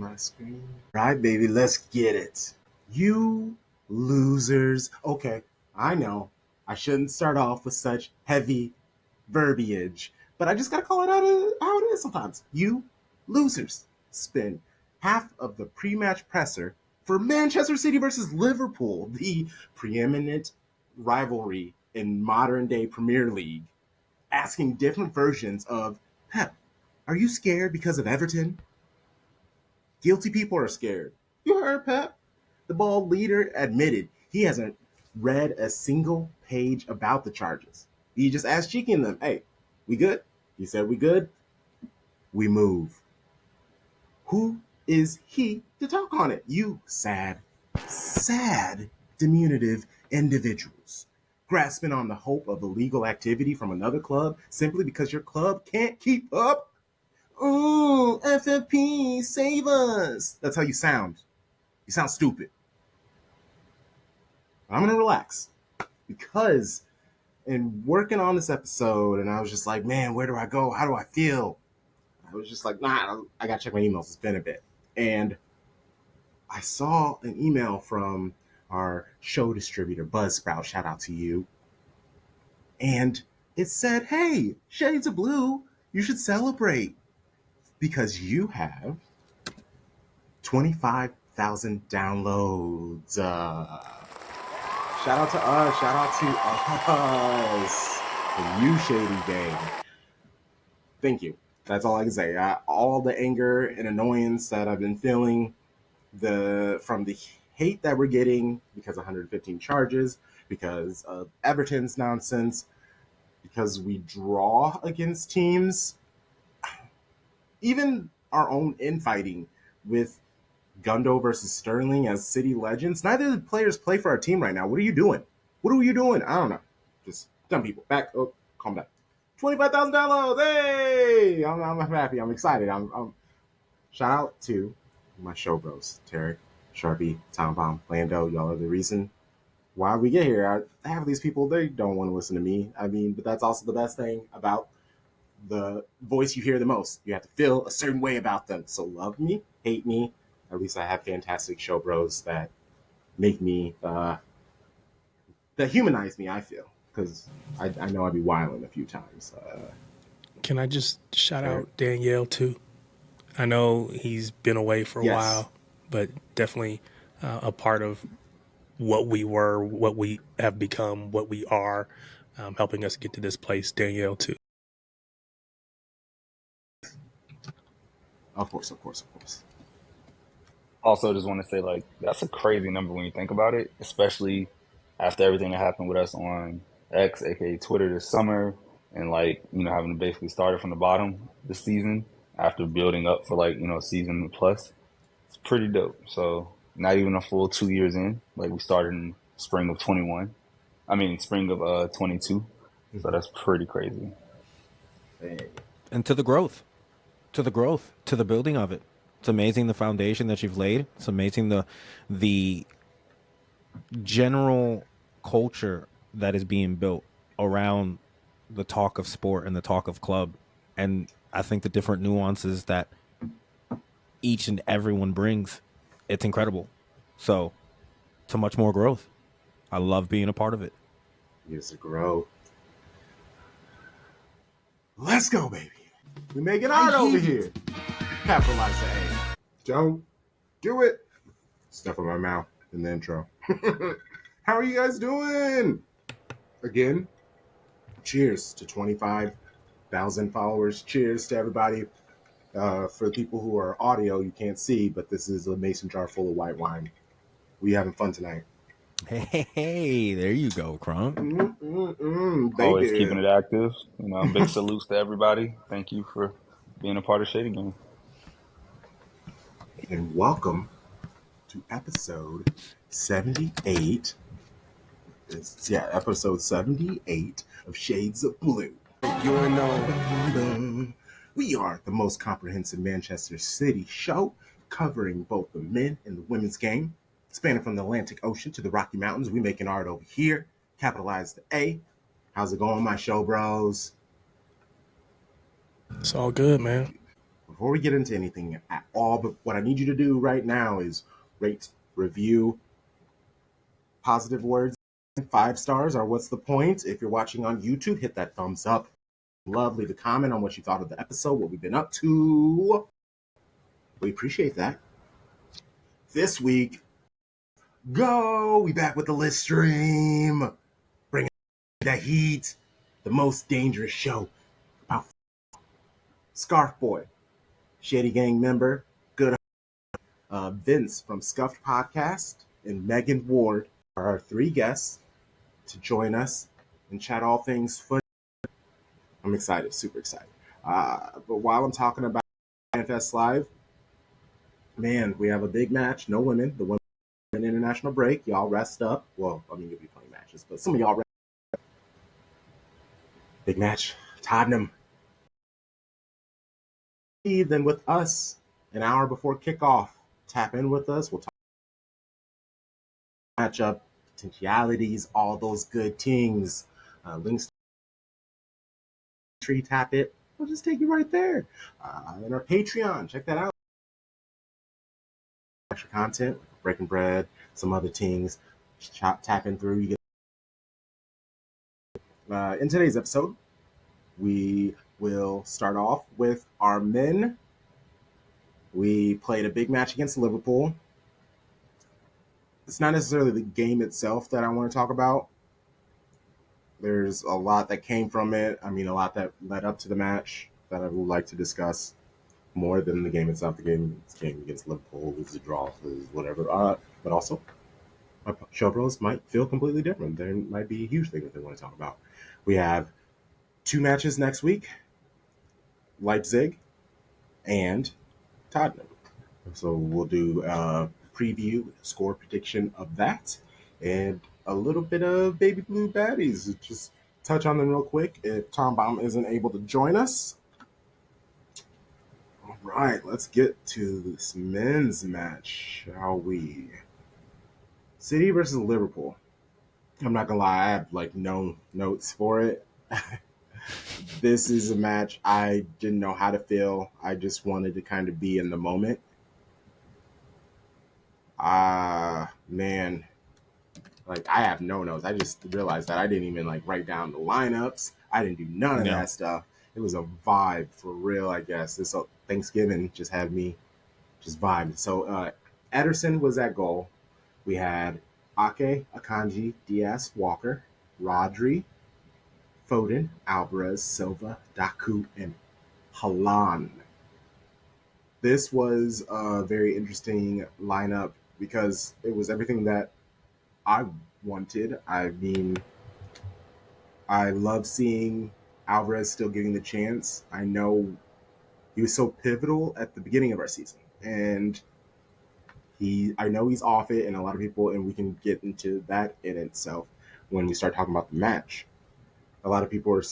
my screen. Right, baby, let's get it. You losers. Okay, I know I shouldn't start off with such heavy verbiage, but I just gotta call it out how it is sometimes. You losers spend half of the pre-match presser for Manchester City versus Liverpool, the preeminent rivalry in modern day Premier League, asking different versions of, Pep, are you scared because of Everton? Guilty people are scared. You heard Pep. The ball leader admitted he hasn't read a single page about the charges. He just asked Cheeky and them, hey, we good? He said we good. We move. Who is he to talk on it? You sad, diminutive individuals grasping on the hope of illegal activity from another club simply because your club can't keep up? Ooh, FFP, save us. That's how you sound. You sound stupid. I'm going to relax because in working on this episode, and I was just like, man, where do I go? How do I feel? I was just like, nah, I got to check my emails. It's been a bit. And I saw an email from our show distributor, Buzzsprout. Shout out to you. And it said, hey, Shades of Blue, you should celebrate because you have 25,000 downloads. Shout out to us. Shout out to us. The You Shady Gang. Thank you. That's all I can say. All the anger and annoyance that I've been feeling from the hate that we're getting because of 115 charges, because of Everton's nonsense, because we draw against teams, even our own infighting with Gundo versus Sterling as City legends. Neither of the players play for our team right now. What are you doing? What are you doing? I don't know. Just dumb people. Back. Oh, calm down. 25,000 downloads. Hey, I'm happy. I'm excited. I'm shout out to my show bros, Tarek, Sharpie, Tom Bomb, Lando. Y'all are the reason why we get here. Half of these people, they don't want to listen to me. I mean, but that's also the best thing about the voice you hear the most. You have to feel a certain way about them. So love me, hate me. At least I have fantastic show bros that make me, that humanize me, I feel. Because I know I'd be wilding a few times. Can I just shout out Danielle too? I know he's been away for a while, but definitely a part of what we were, what we have become, what we are, helping us get to this place. Danielle too. Of course. Also, just want to say, like, that's a crazy number when you think about it, especially after everything that happened with us on X, aka Twitter, this summer, and like, having to basically start it from the bottom this season after building up for like, a season plus. It's pretty dope. So not even a full 2 years in, like we started in spring of 21. I mean, spring of 22. So that's pretty crazy. And to the growth, to the building of it. It's amazing the foundation that you've laid. It's amazing the general culture that is being built around the talk of sport and the talk of club. And I think the different nuances that each and everyone brings, it's incredible. So to much more growth. I love being a part of it. Years to grow. Let's go, baby. We're making art over here. Capitalize the A. Don't do it. Stuff in my mouth in the intro. How are you guys doing? Again, cheers to 25,000 followers. Cheers to everybody. For the people who are audio, you can't see, but this is a mason jar full of white wine. We having fun tonight. Hey, there you go, Crump. Always keeping it active. Big salutes to everybody. Thank you for being a part of Shady Game. And welcome to episode 78. Episode 78 of Shades of Blue. We are the most comprehensive Manchester City show covering both the men and the women's game. Spanning from the Atlantic Ocean to the Rocky Mountains, we making art over here. Capitalize the A. How's it going, my show bros? It's all good, man. before we get into anything at all, but what I need you to do right now is rate, review, positive words, 5 stars are what's the point. If you're watching on YouTube, hit that thumbs up. Love, leave a comment on what you thought of the episode, what we've been up to. We appreciate that. This week, we back with the list stream. Bring the heat, the most dangerous show about Scarf Boy, Shady Gang member, good Vince from Scuffed Podcast, and Megan Ward are our 3 guests to join us and chat all things foot. I'm excited, super excited. But while I'm talking about Manifest Live, man, we have a big match. No women. The women international break. Y'all rest up. Well, I mean, you'll be playing matches, but some of y'all rest. Big match. Tottenham. Then with us, an hour before kickoff. Tap in with us. We'll talk matchup, potentialities, all those good things. Links tree, tap it. We'll just take you right there. And our Patreon, check that out. Extra content, breaking bread, some other things. Tapping through. You get. In today's episode, we will start off with our men. We played a big match against Liverpool. It's not necessarily the game itself that I want to talk about. There's a lot that came from it. I mean, a lot that led up to the match that I would like to discuss more than the game itself. The game against Liverpool was a draw, was whatever. But also, my show pros might feel completely different. There might be a huge thing that they want to talk about. We have 2 matches next week, Leipzig and Tottenham. So we'll do a preview, score prediction of that, and a little bit of Baby Blue Baddies. Just touch on them real quick if Tom Baum isn't able to join us. All right, let's get to this men's match, shall we? City versus Liverpool. I'm not gonna lie, I have like no notes for it. This is a match I didn't know how to feel. I just wanted to kind of be in the moment. Man, like I have no notes. I just realized that I didn't even like write down the lineups. I didn't do none of that stuff. It was a vibe for real, I guess. This Thanksgiving just had me just vibing. So Ederson was at goal. We had Ake, Akanji, Diaz, Walker, Rodri, Foden, Alvarez, Silva, Doku, and Haaland. This was a very interesting lineup because it was everything that I wanted. I mean, I love seeing Alvarez still getting the chance. I know he was so pivotal at the beginning of our season, and I know he's off it, and a lot of people, and we can get into that in itself when we start talking about the match. A lot of people are,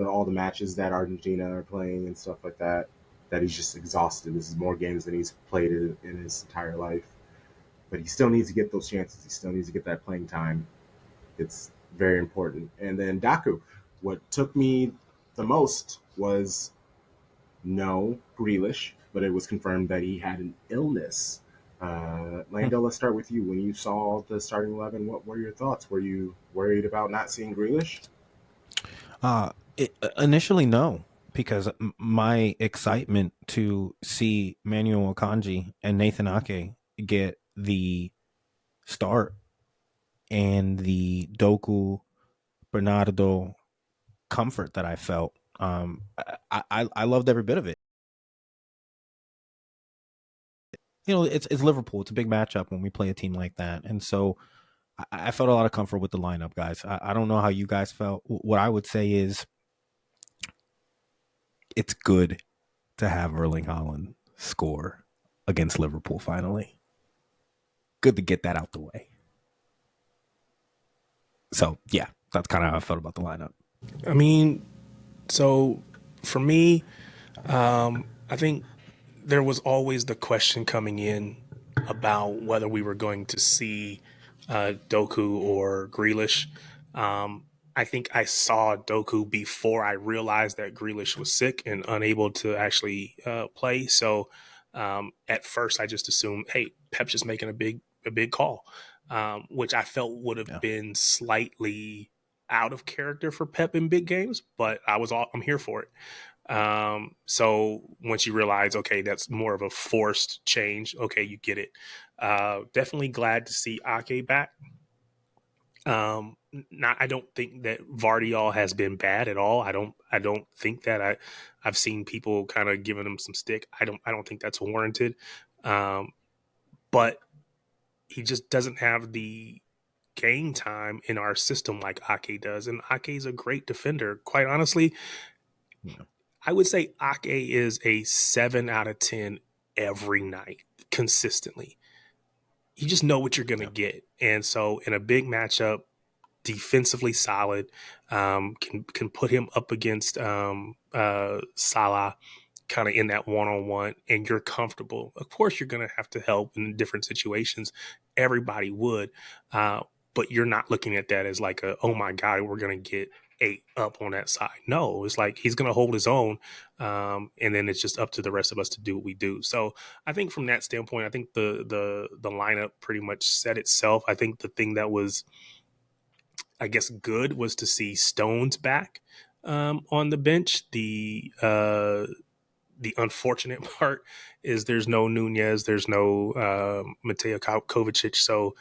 all the matches that Argentina are playing and stuff like that, that he's just exhausted. This is more games than he's played in his entire life. But he still needs to get those chances. He still needs to get that playing time. It's very important. And then Doku, what took me the most was no Grealish, but it was confirmed that he had an illness. Lando, let's start with you. When you saw the starting 11, what were your thoughts? Were you worried about not seeing Grealish? Initially, no, because my excitement to see Manuel Akanji and Nathan Ake get the start and the Doku Bernardo comfort that I felt, I loved every bit of it. It's Liverpool. It's a big matchup when we play a team like that, and so I felt a lot of comfort with the lineup, guys. I don't know how you guys felt. What I would say is, it's good to have Erling Haaland score against Liverpool finally. Good to get that out the way. So, yeah, that's kind of how I felt about the lineup. I mean, so for me, I think there was always the question coming in about whether we were going to see Doku or Grealish. I think I saw Doku before I realized that Grealish was sick and unable to actually play. So at first, I just assumed, hey, Pep's just making a big call, which I felt would have been slightly out of character for Pep in big games. But I'm here for it. So once you realize, okay, that's more of a forced change. Okay, you get it. Definitely glad to see Ake back. I don't think that Vardiol has been bad at all. I don't think that I've seen people kind of giving him some stick. I don't think that's warranted. But he just doesn't have the game time in our system like Ake does. And Ake is a great defender. Quite honestly, I would say Ake is a 7 out of 10 every night consistently. You just know what you're going to get. And so in a big matchup, defensively solid, can put him up against Salah kind of in that one-on-one, and you're comfortable. Of course, you're going to have to help in different situations. Everybody would, but you're not looking at that as like oh my God, we're going to get 8 up on that side. No, it's like he's going to hold his own, and then it's just up to the rest of us to do what we do. So I think from that standpoint, I think the lineup pretty much set itself. I think the thing that was, I guess, good was to see Stones back on the bench. The unfortunate part is there's no Nunez, there's no Mateo Kovacic, so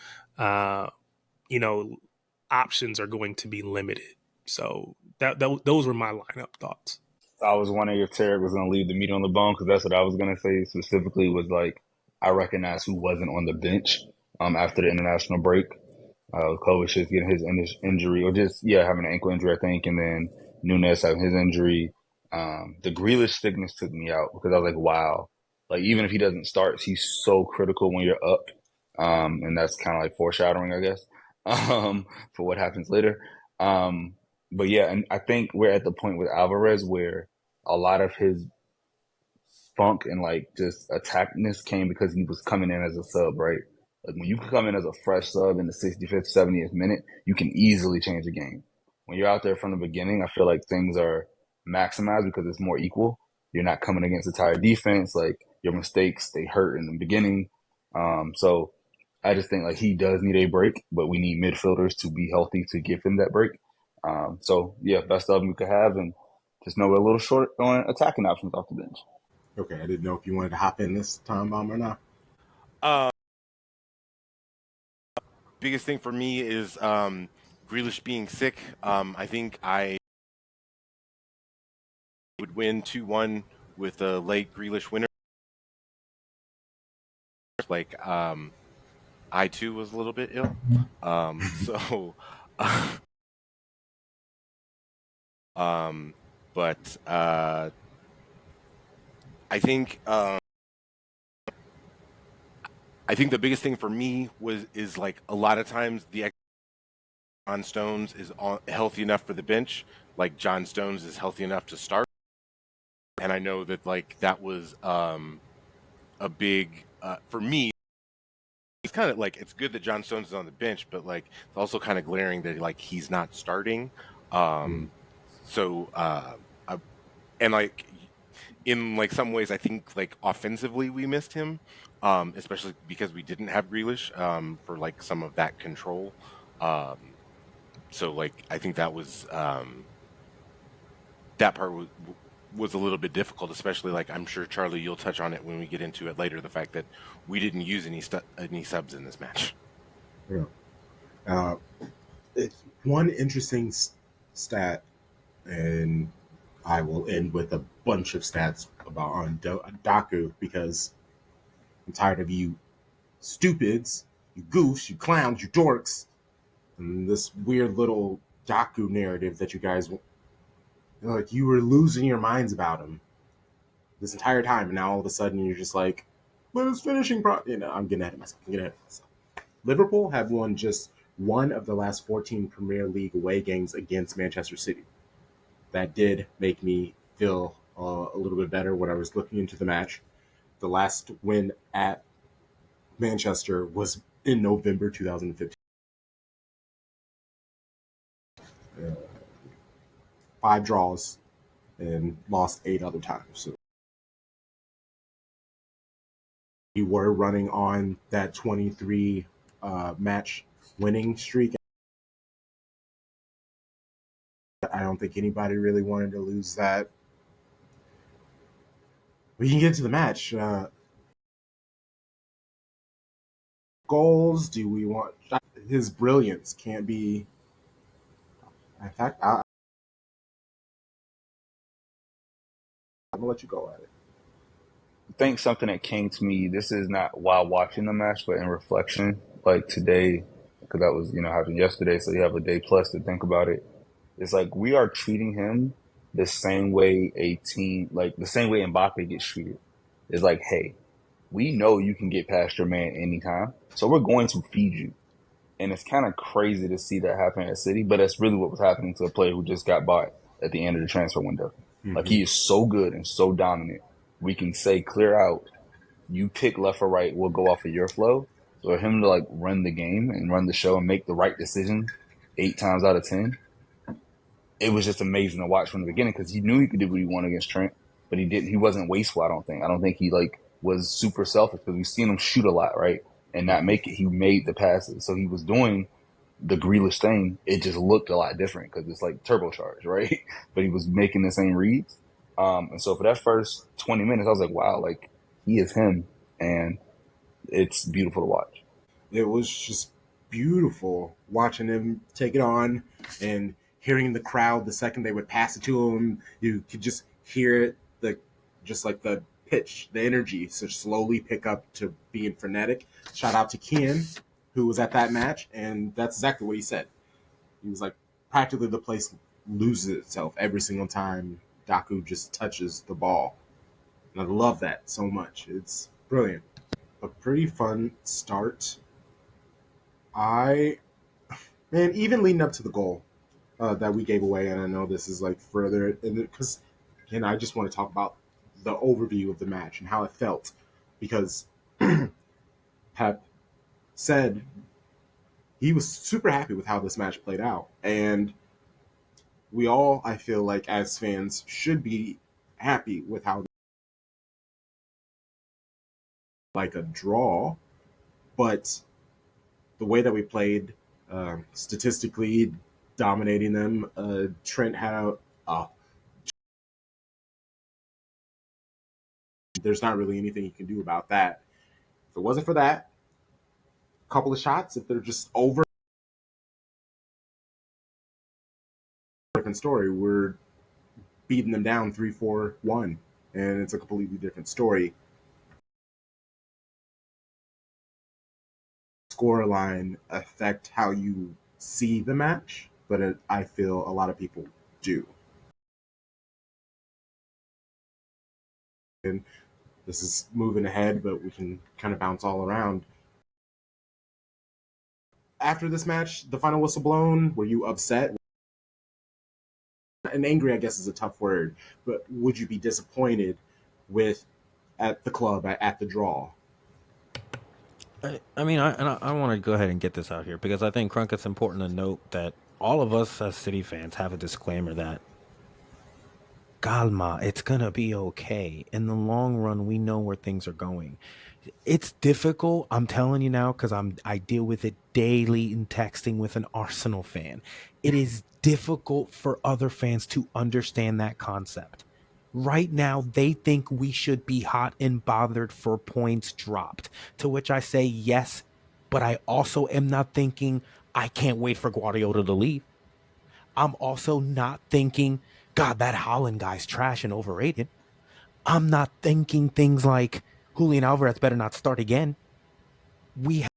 options are going to be limited. So those were my lineup thoughts. I was wondering if Tarek was going to leave the meat on the bone, because that's what I was going to say specifically. Was like, I recognize who wasn't on the bench after the international break. Kovacic getting his injury, or just having an ankle injury, I think, and then Nunez having his injury. The Grealish sickness took me out, because I was like, wow, like even if he doesn't start, he's so critical when you're up, and that's kind of like foreshadowing, I guess, for what happens later. But yeah, and I think we're at the point with Alvarez where a lot of his funk and like just attackness came because he was coming in as a sub, right? Like when you come in as a fresh sub in the 65th, 70th minute, you can easily change the game. When you're out there from the beginning, I feel like things are maximized because it's more equal. You're not coming against a tired defense. Like your mistakes, they hurt in the beginning. So I just think like he does need a break, but we need midfielders to be healthy to give him that break. So yeah, best of them we could have, and just know we're a little short on attacking options off the bench. Okay, I didn't know if you wanted to hop in this time bomb or not. Biggest thing for me is Grealish being sick. I think I would win 2-1 with a late Grealish winner. Like I too was a little bit ill, so but I think the biggest thing for me is like a lot of times the John Stones is healthy enough for the bench, like John Stones is healthy enough to start, and I know that like that was a big for me. It's kind of like, it's good that John Stones is on the bench, but like it's also kind of glaring that like he's not starting. So and like in like some ways, I think like offensively we missed him, especially because we didn't have Grealish for like some of that control. So like I think that was that part was a little bit difficult, especially like I'm sure Charlie, you'll touch on it when we get into it later. The fact that we didn't use any subs in this match. Yeah. It's one interesting stat, and I will end with a bunch of stats about on Doku, because I'm tired of you stupids, you goofs, you clowns, you dorks, and this weird little Doku narrative that you guys, like, you were losing your minds about him this entire time, and now all of a sudden you're just like, but his finishing I'm getting ahead of myself. Liverpool have won just one of the last 14 Premier League away games against Manchester City. That did make me feel a little bit better when I was looking into the match. The last win at Manchester was in November 2015. 5 draws and lost 8 other times. So we were running on that 23 match winning streak. I don't think anybody really wanted to lose that. We can get into the match. Goals? Do we want his brilliance? Can't be. In fact, I'm gonna let you go at it. I think something that came to me, this is not while watching the match, but in reflection, like today, because that was, happened yesterday, so you have a day plus to think about it. It's like we are treating him the same way like the same way Mbappe gets treated. It's like, hey, we know you can get past your man anytime, so we're going to feed you. And it's kind of crazy to see that happen at City, but that's really what was happening to a player who just got bought at the end of the transfer window. Like, he is so good and so dominant. We can say clear out, you pick left or right, we'll go off of your flow. So for him to like run the game and run the show and make the right decision 8 times out of 10, it was just amazing to watch from the beginning because he knew he could do what he wanted against Trent, but he didn't. He wasn't wasteful. I don't think he like was super selfish because we've seen him shoot a lot, right, and not make it. He made the passes, so he was doing the Grealish thing. It just looked a lot different because it's like turbocharged, right? But he was making the same reads, and so for that first 20 minutes, I was like, wow, like he is him, and it's beautiful to watch. It was just beautiful watching him take it on and hearing the crowd the second they would pass it to him. You could just hear it, just like the pitch, the energy, so slowly pick up to being frenetic. Shout out to Ken, who was at that match, and that's exactly what he said. He was like, practically the place loses itself every single time Doku just touches the ball. And I love that so much. It's brilliant. A pretty fun start. Even leading up to the goal that we gave away, and I know this is like further, because again, I just want to talk about the overview of the match and how it felt, because Pep said he was super happy with how this match played out, and we all, I feel like, as fans, should be happy with how, like, a draw, but the way that we played, statistically dominating them. Trent had there's not really anything you can do about that. If it wasn't for that, a couple of shots, if they're just over, different story. We're beating them down 3-4-1, and it's a completely different story. Scoreline affect how you see the match, but I feel a lot of people do. And this is moving ahead, but we can kind of bounce all around. After this match, the final whistle blown, were you upset? And angry, I guess, is a tough word, but would you be disappointed at the club at the draw? I want to go ahead and get this out here because I think, Crunk, it's important to note that all of us as City fans have a disclaimer that calma, it's going to be okay. In the long run, we know where things are going. It's difficult, I'm telling you now, because I deal with it daily in texting with an Arsenal fan. It is difficult for other fans to understand that concept. Right now, they think we should be hot and bothered for points dropped, to which I say yes, but I also am not thinking I can't wait for Guardiola to leave. I'm also not thinking, God, that Haaland guy's trash and overrated. I'm not thinking things like Julian Alvarez better not start again. We have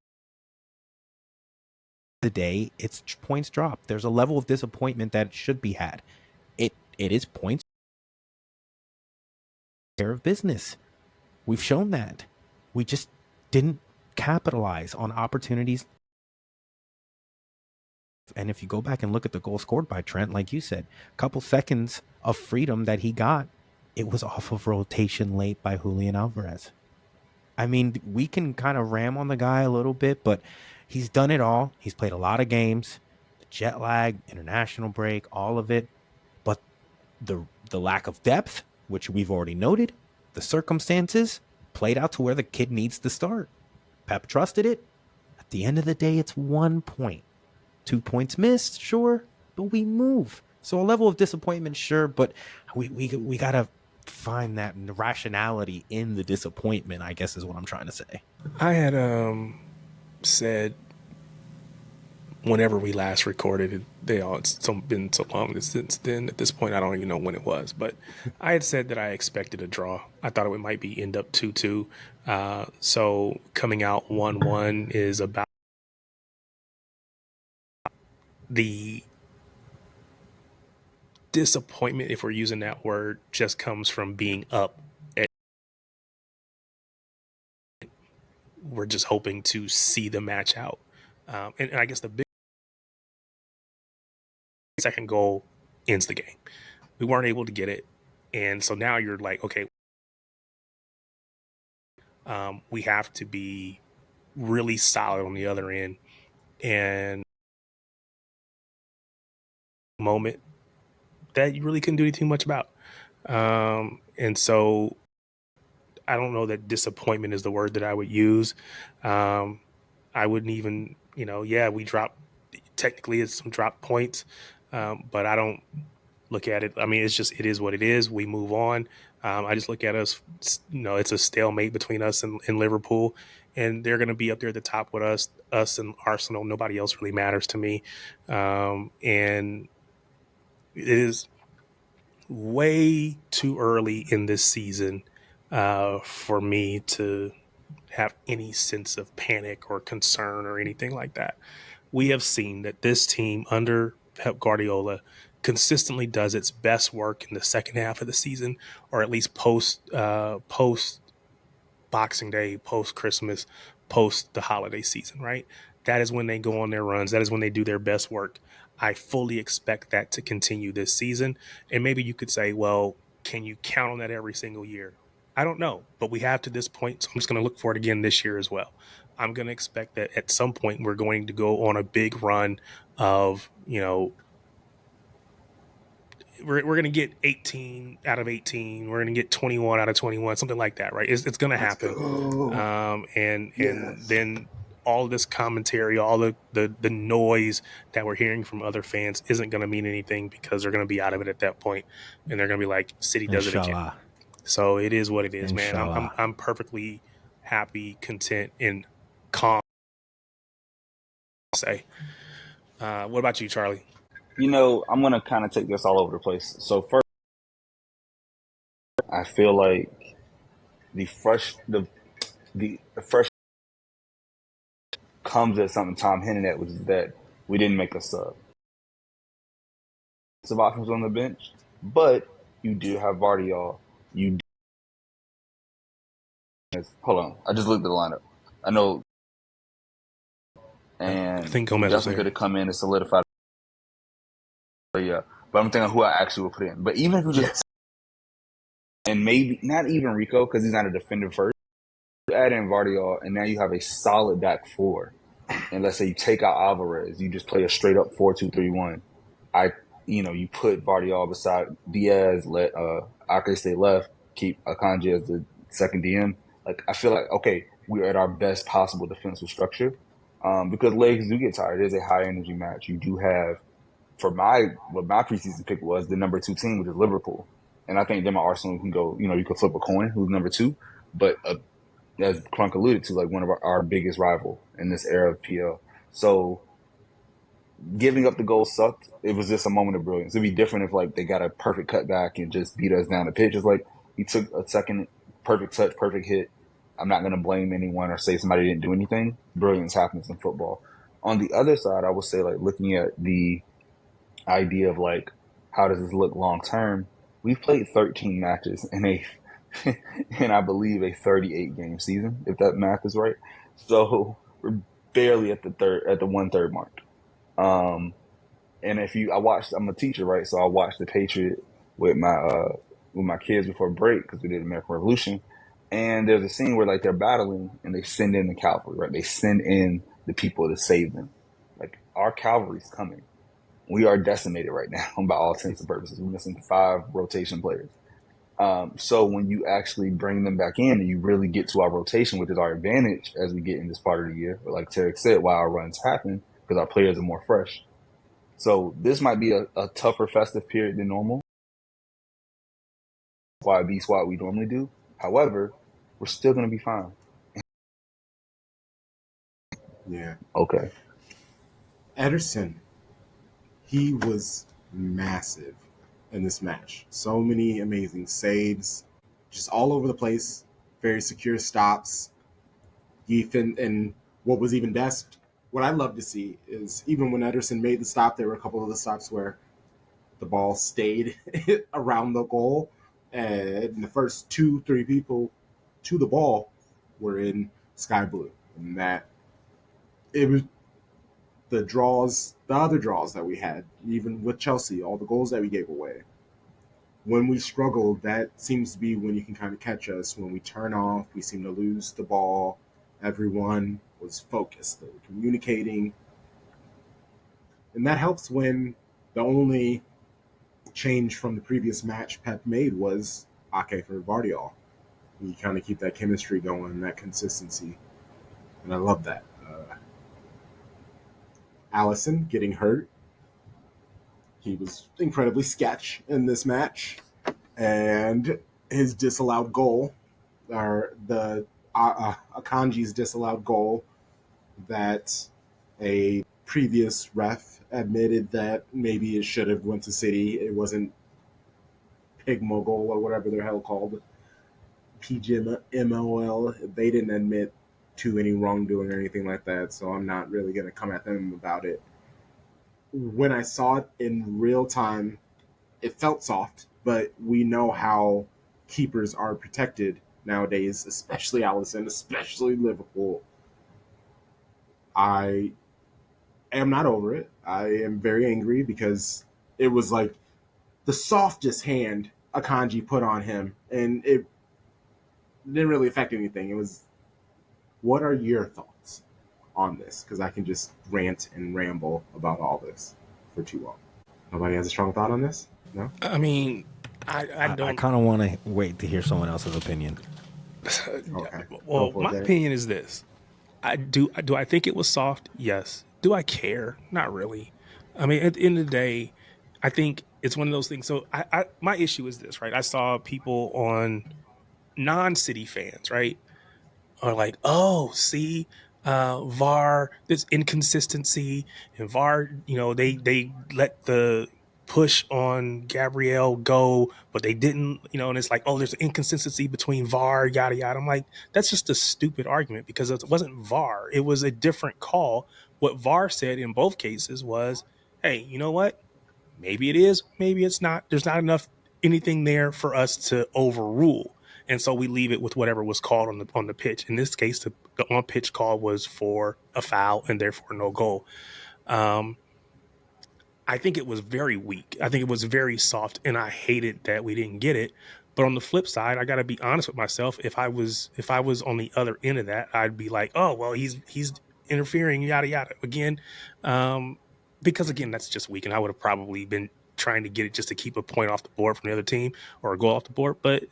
the day, it's points dropped. There's a level of disappointment that should be had. It is points care of business. We've shown that. We just didn't capitalize on opportunities. And if you go back and look at the goal scored by Trent, like you said, a couple seconds of freedom that he got, it was off of rotation late by Julian Alvarez. I mean, we can kind of ram on the guy a little bit, but he's done it all. He's played a lot of games, the jet lag, international break, all of it. But the lack of depth, which we've already noted, the circumstances played out to where the kid needs to start. Pep trusted it. At the end of the day, it's 1 point. 2 points missed, sure, but we move. So a level of disappointment, sure, but we gotta find that rationality in the disappointment, I guess is what I'm trying to say. I had said whenever we last recorded, it's been so long since then. At this point, I don't even know when it was, but I had said that I expected a draw. I thought it might end up 2-2. So coming out 1-1 is about the disappointment, if we're using that word, just comes from being up. We're just hoping to see the match out. And I guess the big second goal ends the game. We weren't able to get it. And so now you're like, okay, we have to be really solid on the other end. And moment that you really couldn't do anything much about. And so I don't know that disappointment is the word that I would use. I wouldn't even, we dropped, technically it's some drop points, but I don't look at it. I mean, it is what it is. We move on. I just look at us, it's a stalemate between us and Liverpool, and they're going to be up there at the top with us and Arsenal. Nobody else really matters to me. And it is way too early in this season for me to have any sense of panic or concern or anything like that. We have seen that this team under Pep Guardiola consistently does its best work in the second half of the season, or at least post Boxing Day, post Christmas, post the holiday season, right? That is when they go on their runs. That is when they do their best work. I fully expect that to continue this season. And maybe you could say, well, can you count on that every single year? I don't know, but we have to this point, so I'm just going to look for it again this year as well. I'm going to expect that at some point we're going to go on a big run of, we're going to get 18 out of 18. We're going to get 21 out of 21, something like that, right? It's going to happen. And then all this commentary, all the noise that we're hearing from other fans isn't going to mean anything, because they're going to be out of it at that point, and they're going to be like, City does it again. So it is what it is, man. I'm perfectly happy, content, and calm. Say, what about you, Charlie? I'm going to kind of take this all over the place. So first, I feel like the fresh comes at something Tom hinted at, which is that we didn't make a sub. Some options on the bench, but you do have Vardiol. Hold on, I just looked at the lineup. I know, and I think Gomez definitely could have come in and solidified. But yeah, but I'm thinking who I actually would put in. But even if you just and maybe not even Rico, because he's not a defender first, you add in Vardiol, and now you have a solid back four. And let's say you take out Alvarez, you just play a straight up 4-2-3-1. You put Vardiol beside Diaz, let Ake stay left, keep Akanji as the second DM. Like, I feel like, okay, we are at our best possible defensive structure, because legs do get tired. It is a high energy match. You do have, what my preseason pick was, the number 2 team, which is Liverpool, and I think them and Arsenal can go. You can flip a coin who's number 2, but as Crunk alluded to, like one of our biggest rival in this era of PL. So giving up the goal sucked. It was just a moment of brilliance. It'd be different if like they got a perfect cutback and just beat us down the pitch. It's like he took a second, perfect touch, perfect hit. I'm not going to blame anyone or say somebody didn't do anything. Brilliance happens in football. On the other side, I would say, like, looking at the idea of like, how does this look long term? We've played 13 matches in I believe a 38 game season, if that math is right. So we're barely at the 1/3 mark. And I'm a teacher, right? So I watched the Patriot with my kids before break, because we did American Revolution. And there's a scene where like they're battling and they send in the cavalry, right? They send in the people to save them. Like, our cavalry's coming. we are decimated right now by all intents and purposes. We're missing 5 rotation players. So when you actually bring them back in and you really get to our rotation, which is our advantage as we get in this part of the year, but like Tarek said, why our runs happen, because our players are more fresh. So this might be a tougher festive period than normal. Why B squad we normally do. However, we're still going to be fine. Yeah. Okay. Ederson, he was massive in this match. So many amazing saves, just all over the place. Very secure stops. And what was even best, what I love to see is even when Ederson made the stop, there were a couple of the stops where the ball stayed around the goal, and the first 2-3 people to the ball were in sky blue, and that it was the other draws that we had, even with Chelsea, all the goals that we gave away. When we struggle, that seems to be when you can kind of catch us. When we turn off, we seem to lose the ball. Everyone was focused. They were communicating. And that helps when the only change from the previous match Pep made was Ake for Vardiol. You kind of keep that chemistry going, that consistency. And I love that. Allison getting hurt. He was incredibly sketch in this match. And his disallowed goal, or the Akanji's disallowed goal, that a previous ref admitted that maybe it should have went to City. It wasn't Pigmo goal or whatever they're hell called. PGMOL. They didn't admit to any wrongdoing or anything like that, so I'm not really going to come at them about it. When I saw it in real time, it felt soft, but we know how keepers are protected nowadays, especially Allison, especially Liverpool. I am not over it. I am very angry because it was like the softest hand Akanji put on him, and it didn't really affect anything. It was, what are your thoughts on this? Because I can just rant and ramble about all this for too long. Nobody has a strong thought on this? No? I mean, I I don't. kind of want to wait to hear someone else's opinion. Okay. Well, Go for my it, opinion is this: do I think it was soft? Yes. Do I care? Not really. I mean, at the end of the day, I think it's one of those things. So my issue is this, right? I saw people on non-City fans, right, are like, oh, see, VAR, this inconsistency, and VAR, they let the push on Gabrielle go, but they didn't, and it's like, oh, there's an inconsistency between VAR, yada yada. I'm like, that's just a stupid argument because it wasn't VAR, it was a different call. What VAR said in both cases was, hey, you know what? Maybe it is, maybe it's not. There's not enough anything there for us to overrule, and so we leave it with whatever was called on the pitch. In this case, the on pitch call was for a foul and therefore no goal. Um, I think it was very weak. I think it was very soft, and I hated that we didn't get it. But on the flip side, I got to be honest with myself. If I was on the other end of that, I'd be like, oh well, he's interfering, yada yada. Again, because again, that's just weak, and I would have probably been trying to get it just to keep a point off the board from the other team or a goal off the board. But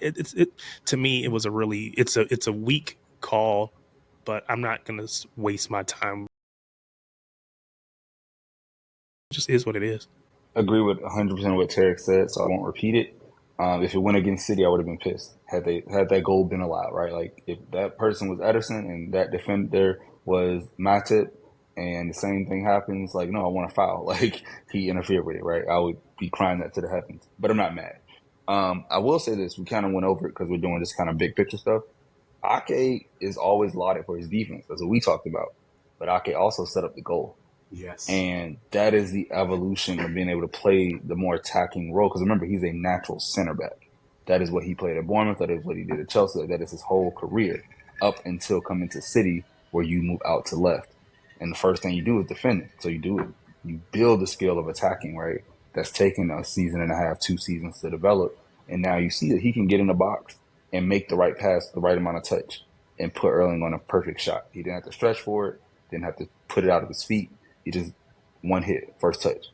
it to me, it was it's a weak call. But I'm not going to waste my time. It just is what it is. Agree with 100% what Tarek said, so I won't repeat it. If it went against City, I would have been pissed had that goal been allowed, right? Like if that person was Ederson and that defender was Matip, and the same thing happens, like no, I want a foul. Like he interfered with it, right? I would be crying that to the heavens. But I'm not mad. I will say this: we kind of went over it because we're doing this kind of big picture stuff. Ake is always lauded for his defense. That's what we talked about. But Ake also set up the goal. Yes. And that is the evolution of being able to play the more attacking role. Because remember, he's a natural center back. That is what he played at Bournemouth. That is what he did at Chelsea. That is his whole career up until coming to City, where you move out to left. And the first thing you do is defend it. So you do it. You build the skill of attacking, right? That's taken a season and a half, 2 seasons to develop. And now you see that he can get in the box and make the right pass, the right amount of touch, and put Erling on a perfect shot. He didn't have to stretch for it, didn't have to put it out of his feet. He just one hit, first touch.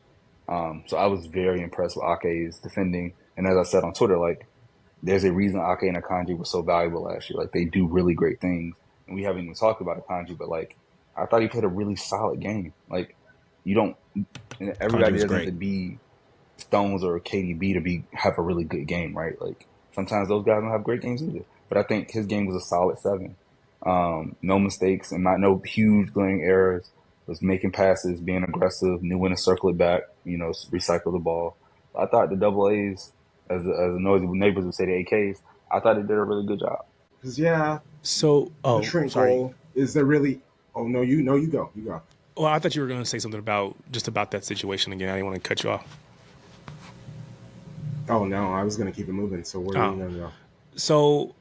So I was very impressed with Ake's defending. And as I said on Twitter, like, there's a reason Ake and Akanji were so valuable last year. Like, they do really great things. And we haven't even talked about Akanji, but like, I thought he played a really solid game. Like, you don't, Kanji everybody was doesn't have great. to be Stones or KDB to have a really good game, right? Like, sometimes those guys don't have great games either. But I think his game was a solid 7. No mistakes and not no huge glaring errors. Was making passes, being aggressive, knew when to circle it back, recycle the ball. I thought the double A's, as the noisy neighbors would say, the AKs, I thought they did a really good job. Because yeah, So, the oh, shrink sorry. goal is there really? Oh no, you go, you go. Well, I thought you were going to say something about that situation again. I didn't want to cut you off. Oh no, I was gonna keep it moving. So where are you Oh, gonna go? so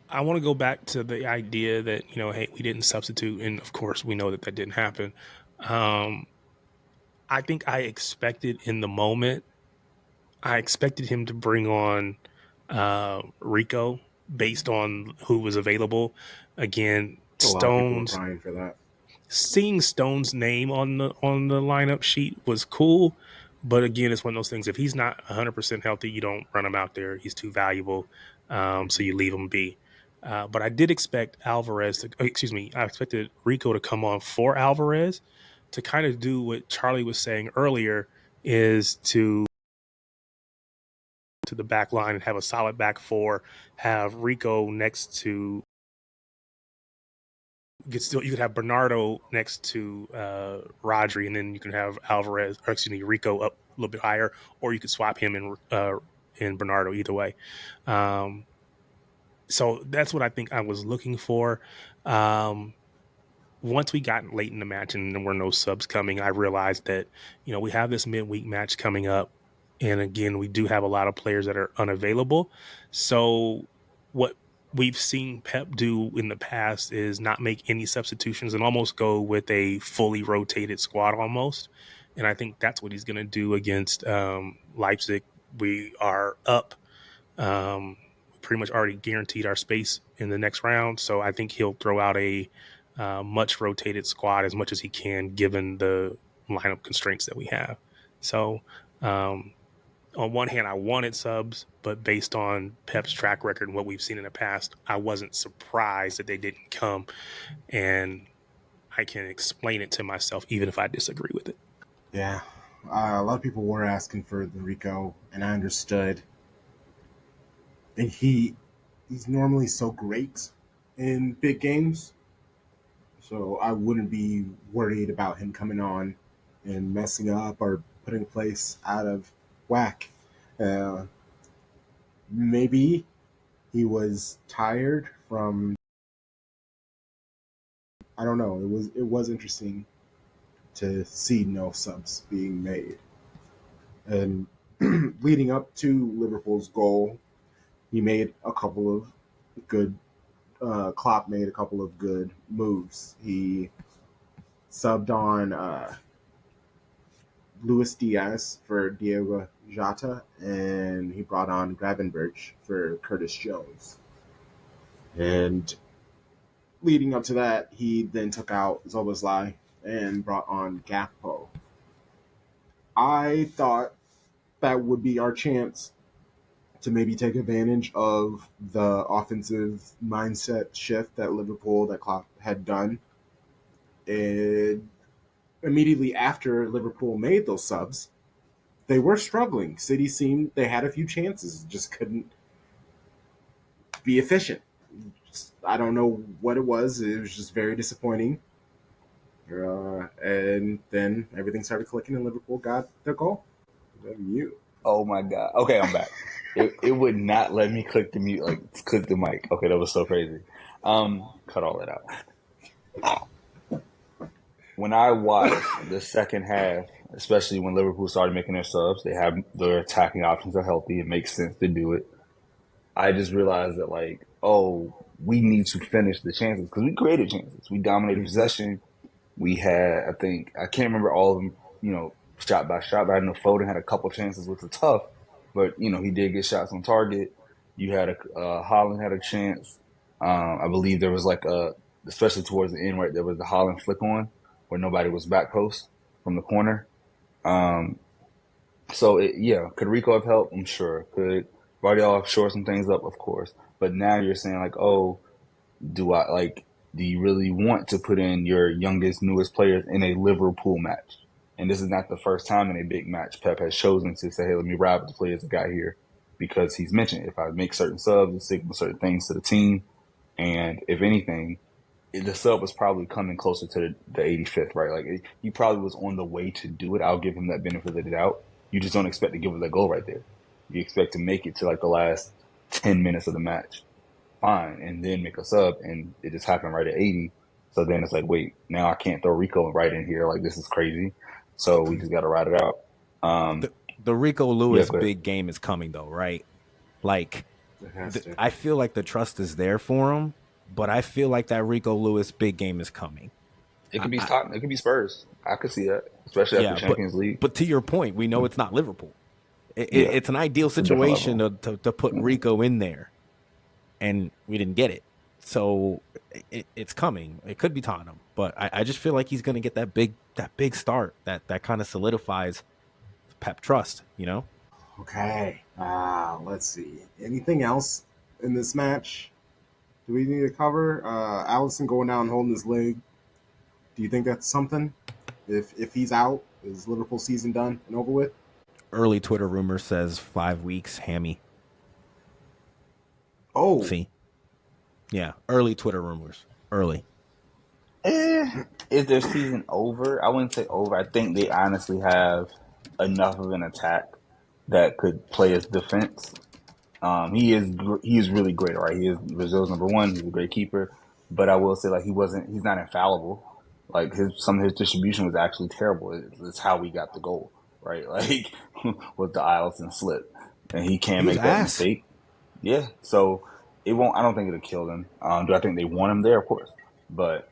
I want to go back to the idea that, hey, we didn't substitute, and of course we know that didn't happen. I think I expected in the moment, I expected him to bring on Rico based on who was available. Again, A lot of people were Stones, crying for that. seeing Stone's name on the lineup sheet was cool, but again, it's one of those things. If he's not 100% healthy, you don't run him out there. He's too valuable, so you leave him be. But I did expect I expected Rico to come on for Alvarez to kind of do what Charlie was saying earlier, is to the back line and have a solid back four, have Rico next to you could have Bernardo next to Rodri, and then you can have Rico up a little bit higher, or you could swap him in Bernardo, either way. So that's what I think I was looking for. Once we got late in the match and there were no subs coming, I realized that, we have this midweek match coming up. And again, we do have a lot of players that are unavailable. So what we've seen Pep do in the past is not make any substitutions and almost go with a fully rotated squad almost. And I think that's what he's going to do against Leipzig. We are up. Pretty much already guaranteed our space in the next round. So I think he'll throw out a much rotated squad as much as he can, given the lineup constraints that we have. So, on one hand, I wanted subs, but based on Pep's track record and what we've seen in the past, I wasn't surprised that they didn't come. And I can explain it to myself, even if I disagree with it. Yeah, a lot of people were asking for the Rico, and I understood. And he's normally so great in big games, so I wouldn't be worried about him coming on and messing up or putting place out of whack. Uh, Maybe he was tired from. I don't know. It was interesting to see no subs being made, and leading up to Liverpool's goal, he made a couple of good. Klopp made a couple of good moves. He subbed on Luis Diaz for Diego Jota, and he brought on Gravenberch for Curtis Jones. And leading up to that, he then took out Zoboslai and brought on Gakpo. I thought that would be our chance to maybe take advantage of the offensive mindset shift that Klopp had done. And immediately after Liverpool made those subs, they were struggling. City seemed they had a few chances, just couldn't be efficient. I don't know what it was. It was just very disappointing. And then everything started clicking, and Liverpool got the goal. The mute. Oh my God. Okay, I'm back. It would not let me click the mute, like click the mic. Okay, that was so crazy. Cut all that out. When I watched the second half, especially when Liverpool started making their subs, they have their attacking options are healthy. It makes sense to do it. I just realized that, like, oh, we need to finish the chances because we created chances. We dominated possession. We had, I think, I can't remember all of them, shot by shot, but I know Foden had a couple chances, which were tough, but, he did get shots on target. You had Holland had a chance. I believe there was especially towards the end, right, there was the Holland flick on where nobody was back post from the corner. So could Rico have helped? I'm sure. Could Vardiol shore some things up? Of course. But now you're saying like, oh, do you really want to put in your youngest, newest players in a Liverpool match? And this is not the first time in a big match Pep has chosen to say, hey, let me ride with the players that got here, because he's mentioned if I make certain subs and signal certain things to the team, and if anything, the sub was probably coming closer to the 85th, right? Like he probably was on the way to do it. I'll give him that benefit of the doubt. You just don't expect to give it that goal right there. You expect to make it to like the last 10 minutes of the match, fine, and then make a sub, and it just happened right at 80. So then it's like, wait, now I can't throw Rico right in here. Like, this is crazy. So we just got to ride it out. The Rico Yeah, Lewis go ahead. big game is coming though, right? Like, It has to. I feel like the trust is there for him, but I feel like that Rico Lewis big game is coming. It could be Tottenham. It could be Spurs. I could see that, especially after Yeah, Champions League. but to your point, we know it's not Liverpool. Yeah, It's an ideal it's a different situation level. to put Rico in there, and we didn't get it. So it's coming. It could be Tottenham, but I just feel like he's going to get that big start that kind of solidifies Pep trust. Okay. Let's see. Anything else in this match? Do we need to cover? Allison going down holding his leg. Do you think that's something? If he's out, is Liverpool season done and over with? Early Twitter rumor says 5 weeks hammy. Oh, See, yeah, early Twitter rumors. Early. Is their season over? I wouldn't say over. I think they honestly have enough of an attack that could play as defense. He is really great, right? He is Brazil's number one. He's a great keeper, but I will say like he's not infallible. Like some of his distribution was actually terrible. It's how we got the goal, right? Like with the Alisson slip, and he He can was make that ass. mistake. Yeah, so it won't. I don't think it'll kill them. Do I think they want him there? Of course, but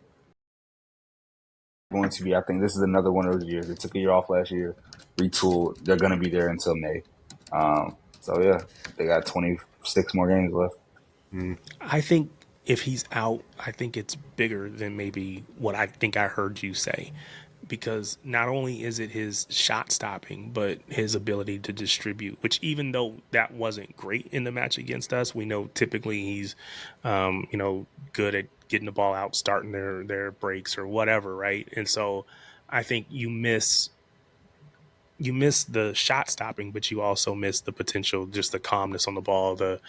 going to be. I think this is another one of those years. They took a year off last year, retooled. They're going to be there until May. So yeah, they got 26 more games left. I think if he's out, I think it's bigger than maybe what I think I heard you say. Because not only is it his shot stopping, but his ability to distribute, which even though that wasn't great in the match against us, we know typically he's, good at getting the ball out, starting their breaks or whatever, right? And so I think you miss the shot stopping, but you also miss the potential, just the calmness on the ball, the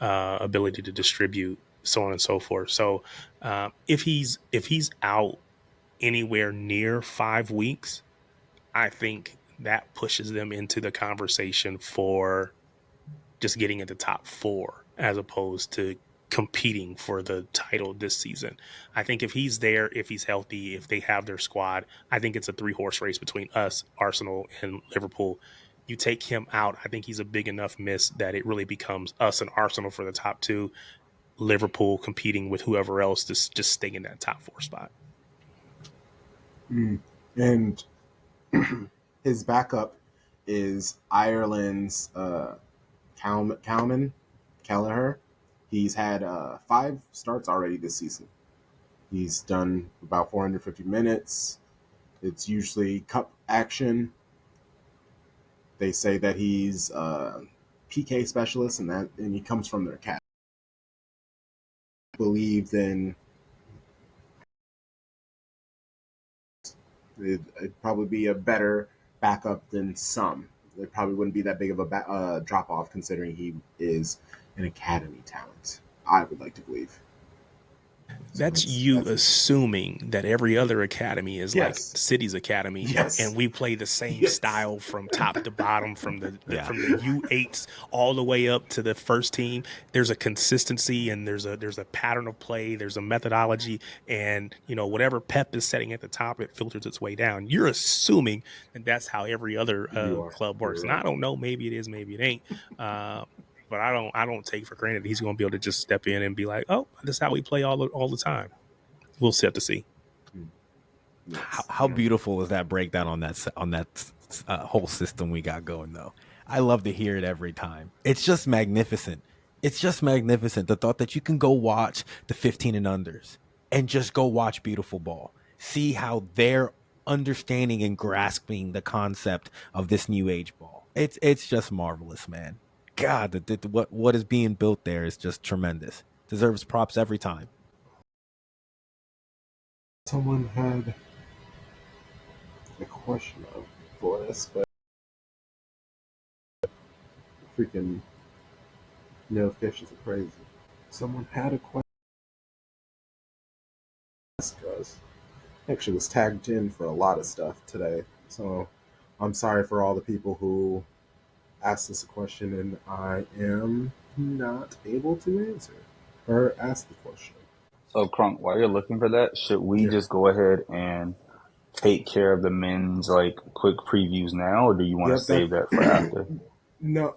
ability to distribute, so on and so forth. So if he's out anywhere near 5 weeks, I think that pushes them into the conversation for just getting into top four as opposed to competing for the title this season. I think if he's there, if he's healthy, if they have their squad, I think it's a 3-horse race between us, Arsenal, and Liverpool. You take him out, I think he's a big enough miss that it really becomes us and Arsenal for the top two, Liverpool competing with whoever else to just stay in that top four spot. and his backup is Ireland's Callagher. He's had 5 starts already this season. He's done about 450 minutes. It's usually cup action. They say that he's a PK specialist, and he comes from their academy. Believe in it'd probably be a better backup than some. It probably wouldn't be that big of a drop off considering he is an academy talent. I would like to believe. So That's you that's assuming that every other academy is like yes, City's academy, yes, and we play the same yes. style from top to bottom, from Yeah. from the U8s all the way up to the first team. There's a consistency, and there's a pattern of play. There's a methodology, and whatever Pep is setting at the top, it filters its way down. You're assuming that that's how every other You are. club You're works, and right. I don't know. Maybe it is, maybe it ain't. But I don't take for granted that he's going to be able to just step in and be like, oh, this is how we play all the time. We'll see have to see. Yes. How beautiful was that breakdown on that whole system we got going though? I love to hear it every time. It's just magnificent. It's just magnificent. The thought that you can go watch the 15 and unders and just go watch beautiful ball. See how they're understanding and grasping the concept of this new age ball. It's just marvelous, man. God, what is being built there is just tremendous. Deserves props every time. Someone had a question for us, but freaking notifications are crazy. Someone had a question for us. Actually was tagged in for a lot of stuff today, so I'm sorry for all the people who asked us a question and I am not able to answer or ask the question. So, Crunk, while you're looking for that, should we Yeah. just go ahead and take care of the men's like quick previews now, or do you want to Yep, that save that for after? no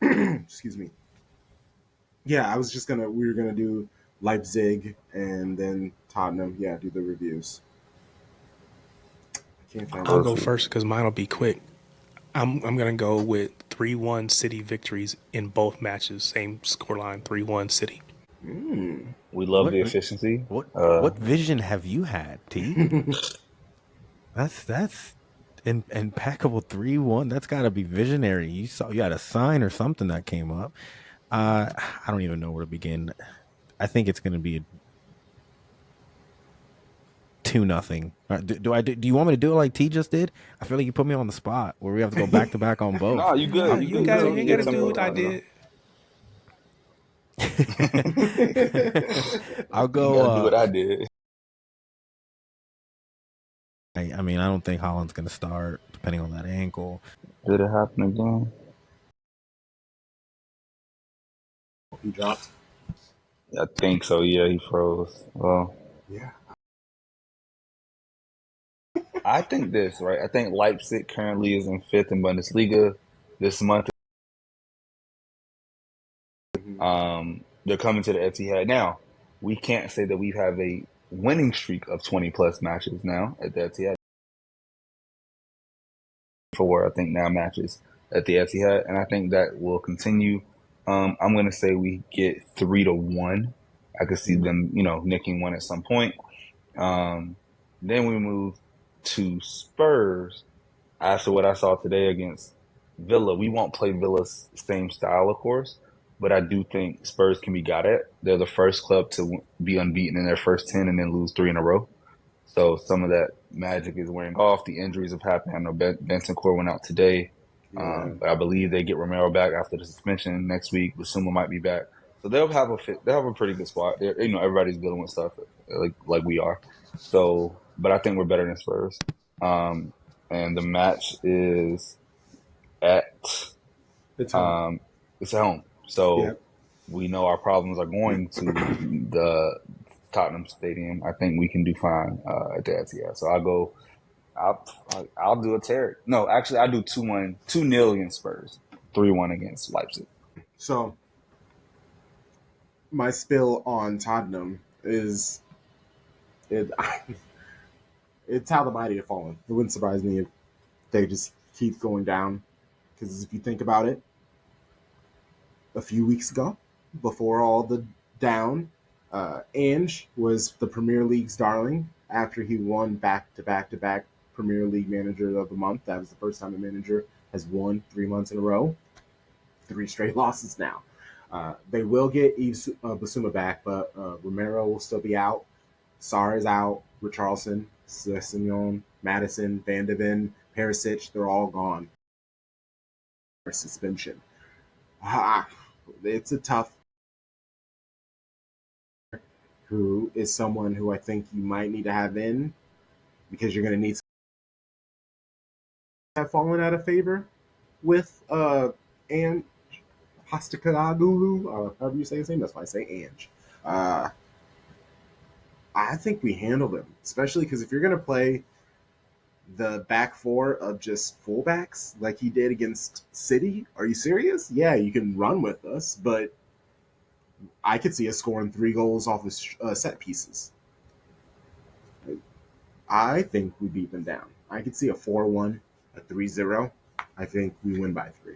excuse me. Yeah, I was just gonna we were gonna do Leipzig and then Tottenham. Yeah, do the reviews. I can't find I'll it. go Perfect. first because mine will be quick. I'm gonna go with 3-1 City victories in both matches. Same scoreline, 3-1 City. We love What the efficiency. what vision have you had, T? That's impeccable 3-1. That's got to be visionary. You had a sign or something that came up. I don't even know where to begin. I think it's going to be a 2-0. Do you want me to do it like T just did? I feel like you put me on the spot where we have to go back to back on No, both. you Nah, good. You You you good. ain't You got tell you me. ain't Yeah, got to tell me do what what you I want to know. did. I'll You go. got to do what I did. I mean, I don't think Holland's going to start, depending on that ankle. Did it happen again? He dropped. I think so. Yeah, he froze. Well, Yeah. I think this, right? I think Leipzig currently is in fifth in Bundesliga this month. Mhm. They're coming to the Etihad now. We can't say that we have a winning streak of 20 plus matches now at the Etihad. For I think now matches at the Etihad, and I think that will continue. I'm going to say we get 3-1. I could see them, nicking one at some point. Um, then we move to Spurs after what I saw today against Villa. We won't play Villa's same style, of course, but I do think Spurs can be got at. They're the first club to be unbeaten in their first 10 and then lose 3 in a row. So some of that magic is wearing off. The injuries have happened. I know Bentancur went out today. Yeah. But I believe they get Romero back after the suspension next week. Basuma might be back. So they'll have they'll have a pretty good spot. Everybody's dealing with stuff like we are. So, but I think we're better than Spurs. And the match is at It's home. um, it's at home. So Yep. we know our problems are going to the Tottenham Stadium. I think we can do fine at the Etihad. So I'll go. I'll do a Terry. No, actually, I do 2-1, 2-0 against Spurs, 3-1 against Leipzig. So my spill on Tottenham is it. It's how the mighty have fallen. It wouldn't surprise me if they just keep going down. Because if you think about it, a few weeks ago, before all the down, Ange was the Premier League's darling after he won back to back to back Premier League Manager of the Month. That was the first time a manager has won 3 months in a row. 3 straight losses now. They will get Yves Basuma back, but Romero will still be out. Sarr is out. Richarlison, Sessegnon, Madison, Van de Ven, Perisic, they're all gone for suspension. Ah, it's a tough. Who is someone who I think you might need to have in because you're going to need to have fallen out of favor with and Hostakagulu, however you say his name. That's why I say Ange. Uh, I think we handle them, especially because if you're going to play the back four of just fullbacks like he did against City, are you serious? Yeah, you can run with us, but I could see us scoring 3 goals off of set pieces. I think we beat them down. I could see a 4-1, a 3-0. I think we win by 3.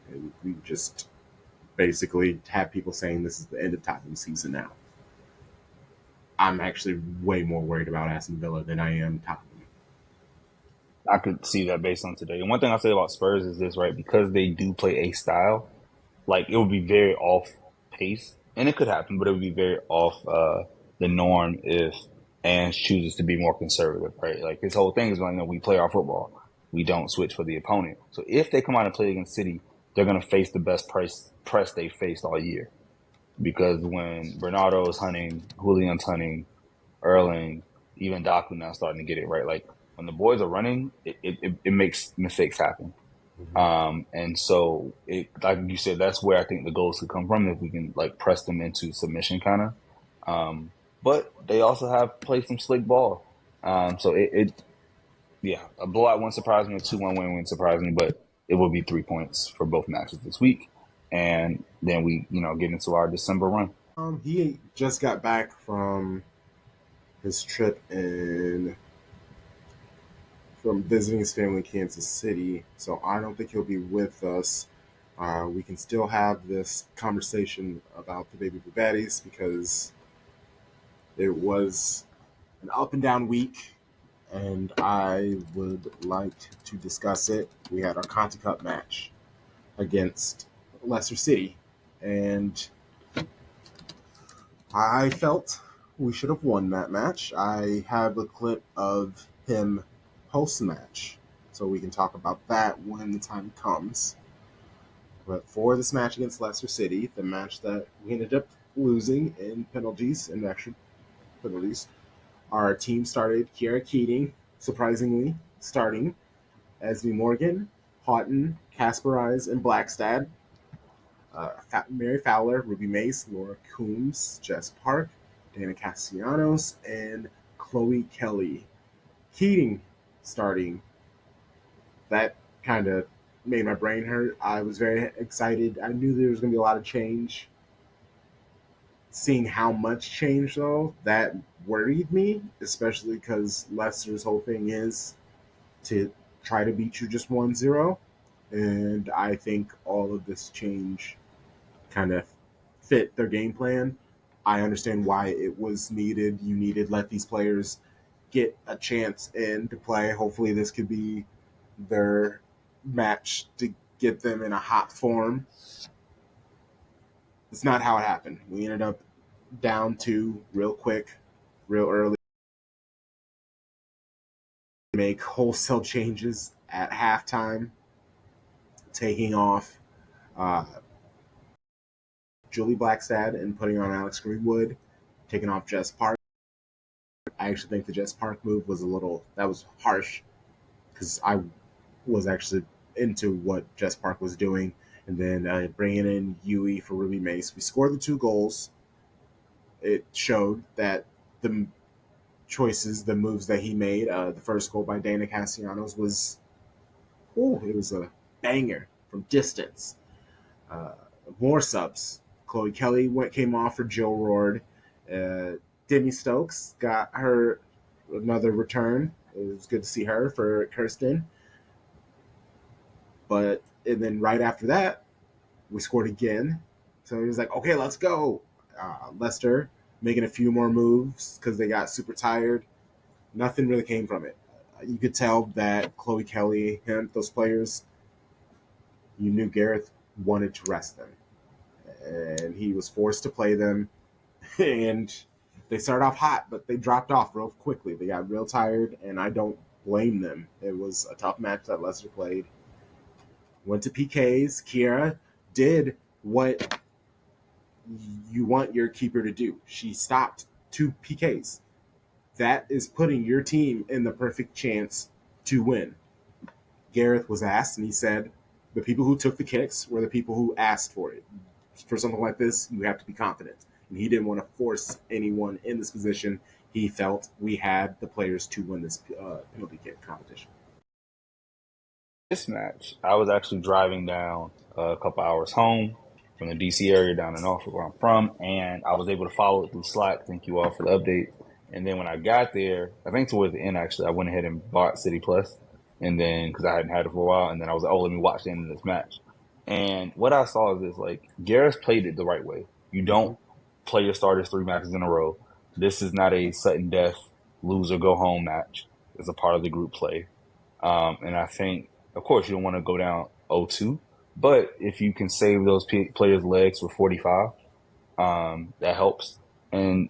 And we just basically have people saying this is the end of Tottenham season now. I'm actually way more worried about Aston Villa than I am Tottenham. I could see that based on today. And one thing I'll say about Spurs is this, right? Because they do play a style, like it would be very off pace, and it could happen, but it would be very off the norm if Ange chooses to be more conservative, right? Like his whole thing is like, we play our football, we don't switch for the opponent. So if they come out and play against City, they're going to face the best press they faced all year, because when Bernardo's hunting, Julian's hunting, Erling, even Doku now starting to get it right. Like when the boys are running, it makes mistakes happen. And so, like you said, that's where I think the goals could come from if we can like press them into submission, kind of. But they also have played some slick ball. So yeah, a blowout wouldn't surprise me, a 2-1 win wouldn't surprise me, but it will be 3 points for both matches this week, and then we, get into our December run. He just got back from his trip from visiting his family in Kansas City, so I don't think he'll be with us. We can still have this conversation about the Baby Blue Baddies because it was an up and down week, and I would like to discuss it. We had our Conti Cup match against Leicester City, and I felt we should have won that match. I have a clip of him post match, so we can talk about that when the time comes. But for this match against Leicester City, the match that we ended up losing in penalties and extra penalties, our team started Kiera Keating, surprisingly, starting Esme Morgan, Houghton, Kasperize, and Blackstad. Mary Fowler, Ruby Mace, Laura Coombs, Jess Park, Dana Castellanos, and Chloe Kelly. Keating starting. That kind of made my brain hurt. I was very excited. I knew there was going to be a lot of change. Seeing how much change, though, that worried me, especially because Leicester's whole thing is to try to beat you just 1-0. And I think all of this change kind of fit their game plan. I understand why it was needed. You needed let these players get a chance in to play. Hopefully, this could be their match to get them in a hot form. It's not how it happened. We ended up down 2 real quick, real early. Make wholesale changes at halftime, taking off Julie Blackstad and putting on Alex Greenwood, taking off Jess Park. I actually think the Jess Park move was that was harsh because I was actually into what Jess Park was doing. And then bringing in Yui for Ruby Mace. We scored the 2 goals. It showed that the choices, the moves that he made, the first goal by Dana Castellanos it was a banger from distance. More subs. Chloe Kelly came off for Jill Roard. Demi Stokes got her another return. It was good to see her for Kirsten. And then right after that, we scored again. So he was like, okay, let's go. Leicester making a few more moves because they got super tired. Nothing really came from it. You could tell that Chloe Kelly, those players, you knew Gareth wanted to rest them. And he was forced to play them. And they started off hot, but they dropped off real quickly. They got real tired, and I don't blame them. It was a tough match that Leicester played. Went to PKs. Kiera did what you want your keeper to do. She stopped 2 PKs. That is putting your team in the perfect chance to win. Gareth was asked, and he said the people who took the kicks were the people who asked for it. For something like this, you have to be confident. And he didn't want to force anyone in this position. He felt we had the players to win this penalty kick competition. This match, I was actually driving down a couple hours home from the DC area down in Norfolk, where I'm from, and I was able to follow it through Slack. Thank you all for the update. And then when I got there, I think towards the end, actually, I went ahead and bought City Plus, and then because I hadn't had it for a while, and then I was like, oh, let me watch the end of this match. And what I saw is this: like Gareth played it the right way. You don't play your starters 3 matches in a row. This is not a sudden death, lose or go home match. It's a part of the group play. And I think, of course, you don't want to go down 0-2, but if you can save those players' legs for 45, that helps. And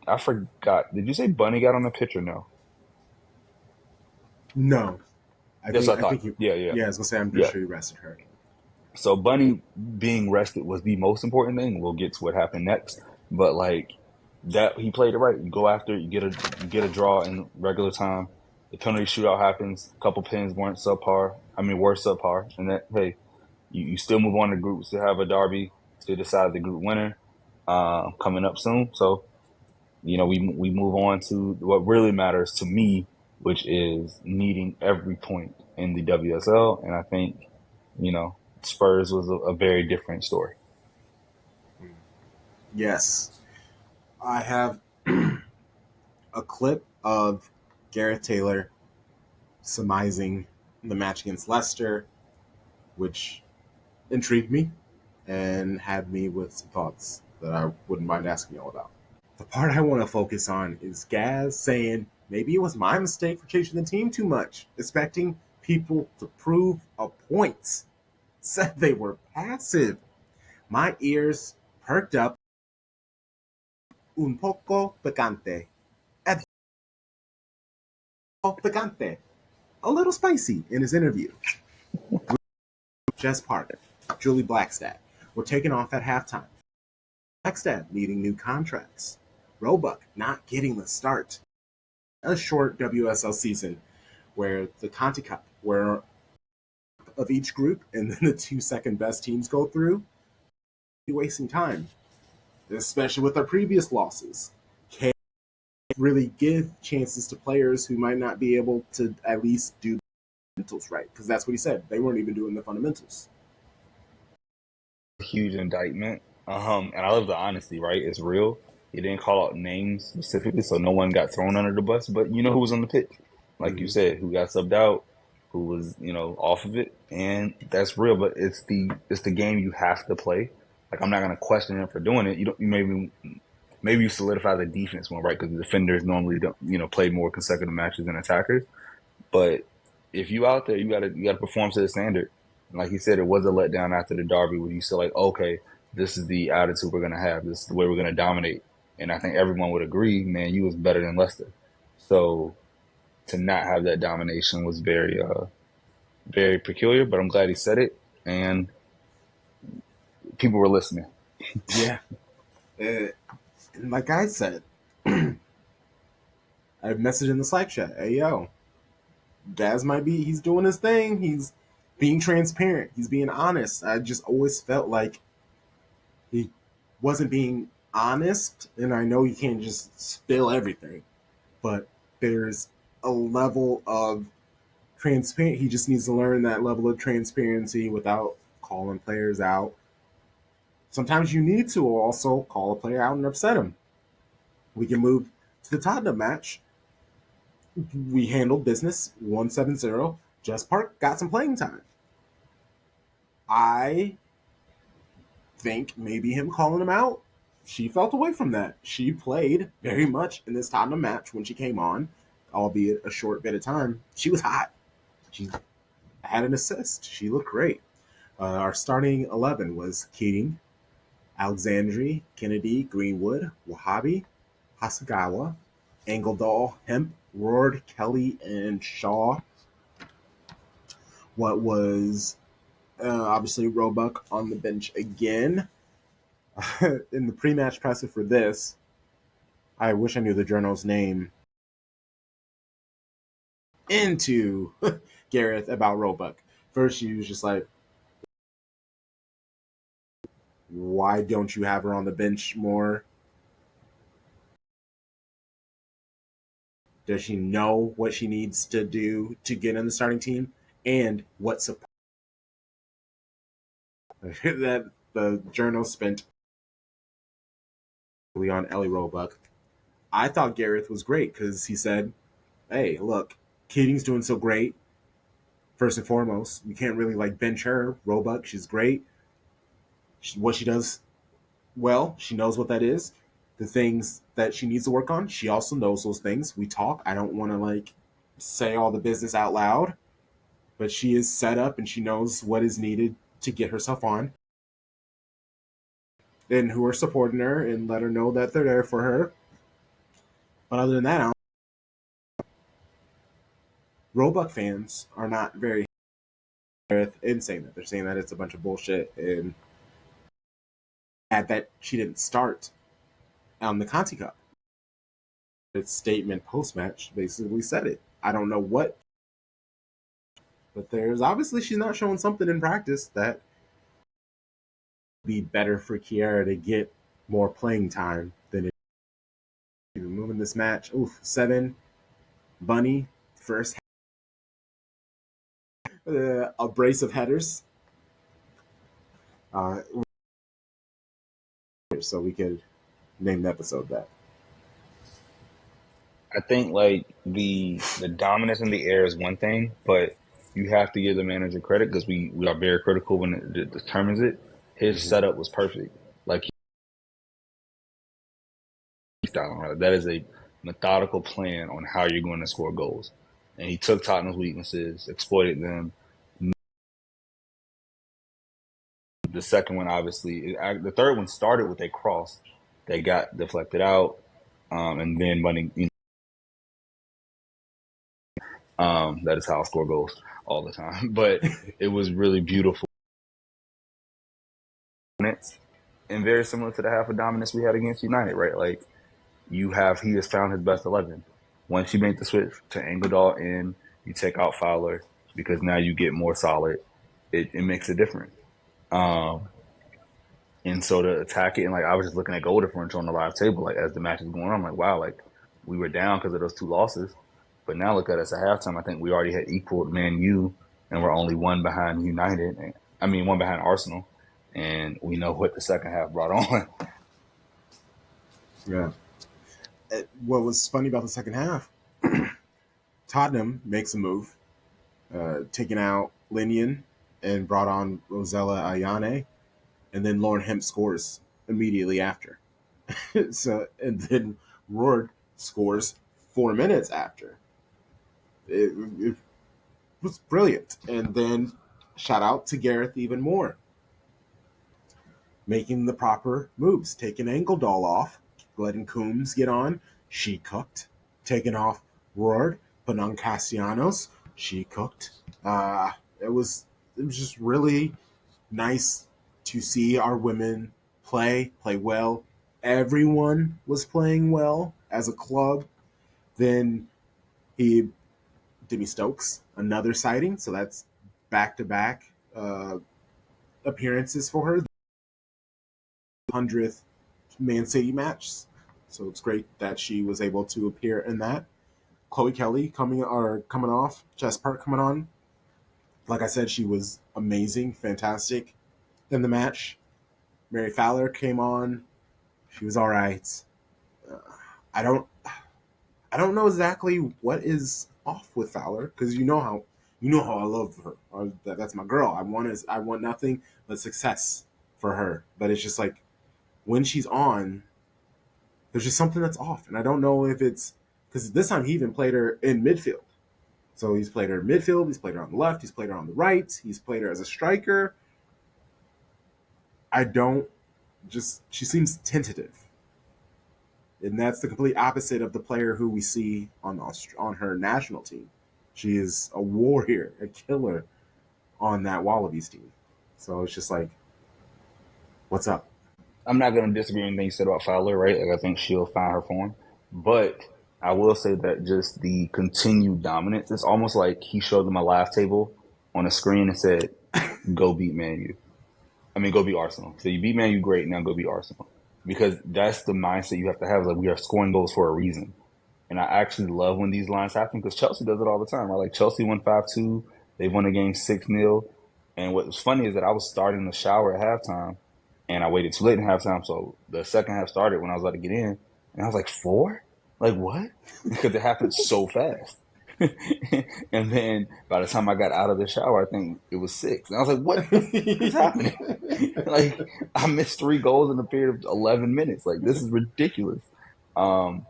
I forgot, did you say Bunny got on the pitch or no? No, That's what I I think thought. you. Yeah, yeah, Yeah, I was gonna say I'm pretty yeah. sure you rested her. So Bunny being rested was the most important thing. We'll get to what happened next, but like that, he played it right. You go after it, you get a draw in regular time. The penalty shootout happens. A couple pins weren't subpar. I mean, were subpar, and that hey, you still move on to groups to have a derby to decide the group winner coming up soon. So we move on to what really matters to me, which is needing every point in the WSL, and I think Spurs was a very different story. Yes, I have a clip of Gareth Taylor surmising the match against Leicester, which intrigued me and had me with some thoughts that I wouldn't mind asking y'all about. The part I want to focus on is Gaz saying maybe it was my mistake for changing the team too much, expecting people to prove a point. Said they were passive. My ears perked up un poco picante. Picante. A little spicy in his interview. Jess Park, Julie Blackstad were taken off at halftime. Blackstad needing new contracts. Roebuck not getting the start. A short WSL season where the Conti Cup, where of each group, and then the two second best teams go through, you're wasting time, especially with our previous losses. Can't really give chances to players who might not be able to at least do the fundamentals right, because that's what he said. They weren't even doing the fundamentals. Huge indictment. And I love the honesty, right? It's real. He didn't call out names specifically, so no one got thrown under the bus. But you know who was on the pitch, like you Mm-hmm. said, who got subbed out, who was off of it, and that's real. But it's the game you have to play. Like I'm not gonna question him for doing it. You don't. You maybe you solidify the defense more, right? Because the defenders normally don't play more consecutive matches than attackers. But if you out there, you gotta perform to the standard. And like you said, it was a letdown after the derby where you said like, okay, this is the attitude we're gonna have. This is the way we're gonna dominate. And I think everyone would agree, man, you was better than Leicester. So to not have that domination was very, very peculiar. But I'm glad he said it, and people were listening. Yeah. And like I said, I messaged in the Slack chat, hey, yo, Gaz might be, he's doing his thing. He's being transparent. He's being honest. I just always felt like he wasn't being honest. And I know you can't just spill everything, but there's a level of transparent. He just needs to learn that level of transparency without calling players out. Sometimes you need to also call a player out and upset him. We can move to the Tottenham match. We handled business 1-7-0. Jess Park got some playing time. I think maybe him calling him out, she felt away from that. She played very much in this Tottenham match when she came on, albeit a short bit of time. She was hot. She had an assist. She looked great. Our starting 11 was Keating, Alexandri, Kennedy, Greenwood, Wahabi, Hasagawa, Engeldahl, Hemp, Ward, Kelly, and Shaw. What was obviously Roebuck on the bench again. In the pre-match presser for this, I wish I knew the journal's name. Into Gareth about Roebuck. First, she was just like, why don't you have her on the bench more? Does she know what she needs to do to get in the starting team? And what support that the journal spent on Ellie Roebuck. I thought Gareth was great because he said, hey, look, Keating's doing so great. First and foremost, you can't really like bench her. Roebuck, she's great. What she does well, she knows what that is. The things that she needs to work on, she also knows those things. We talk. I don't want to like say all the business out loud, but she is set up and she knows what is needed to get herself on, and who are supporting her and let her know that they're there for her. But other than that, Roebuck fans are not very in saying that. They're saying that it's a bunch of bullshit and that she didn't start on the Conti Cup. Its statement post match basically said it. I don't know what, but there's obviously she's not showing something in practice that would be better for Kiera to get more playing time than it. Moving this match. Oof, 7 Bunny first a brace of headers. So we could name the episode that. I think like the dominance in the air is one thing, but you have to give the manager credit because we are very critical when it determines it. His setup was perfect. Like that is a methodical plan on how you're going to score goals, and he took Tottenham's weaknesses, exploited them. The second one, obviously, the third one started with a cross that got deflected out, and then running. That is how I score goals all the time. But it was really beautiful. And very similar to the half of dominance we had against United, right? Like he has found his best 11. Once you make the switch to Engdahl in, you take out Fowler because now you get more solid. It makes a difference. And so to attack it, and like I was just looking at goal differential on the live table, like as the match is going on, I'm like, wow, like we were down because of those 2 losses. But now look at us at halftime. I think we already had equaled Man U, and we're only 1 behind United. I mean, 1 behind Arsenal, and we know what the second half brought on. Yeah. What was funny about the second half? Tottenham makes a move, taking out Linian and brought on Rosella Ayane, and then Lauren Hemp scores immediately after. So and then Roord scores 4 minutes after. It was brilliant. And then shout out to Gareth even more, making the proper moves, taking Engdahl off, letting Coombs get on. She cooked, taking off Roord, putting on Castellanos. She cooked. It was just really nice to see our women play well. Everyone was playing well as a club. Then Demi Stokes, another sighting. So that's back-to-back appearances for her. 100th Man City match. So it's great that she was able to appear in that. Chloe Kelly coming off, Jess Park coming on. Like I said, she was amazing, fantastic in the match. Mary Fowler came on. She was all right. I don't know exactly what is off with Fowler because you know how I love her. That's my girl. I want nothing but success for her. But it's just like when she's on, there's just something that's off, and I don't know if it's because this time he even played her in midfield. So he's played her in midfield. He's played her on the left. He's played her on the right. He's played her as a striker. She seems tentative. And that's the complete opposite of the player who we see on her national team. She is a warrior, a killer on that Wallabies team. So it's just like, what's up? I'm not going to disagree with anything you said about Fowler, right? Like I think she'll find her form. But I will say that just the continued dominance, it's almost like he showed them a live table on a screen and said, go beat Man U. I mean, go beat Arsenal. So you beat Man U, great. Now go beat Arsenal. Because that's the mindset you have to have. Like we are scoring goals for a reason. And I actually love when these lines happen because Chelsea does it all the time. Right? Like Chelsea won 5-2. They've won a game 6-0. And what was funny is that I was starting the shower at halftime and I waited too late in halftime. So the second half started when I was about to get in. And I was like, 4? Like what? Because it happened so fast. And then by the time I got out of the shower, I think it was 6. And I was like, what is happening? Like I missed 3 goals in a period of 11 minutes. Like this is ridiculous. And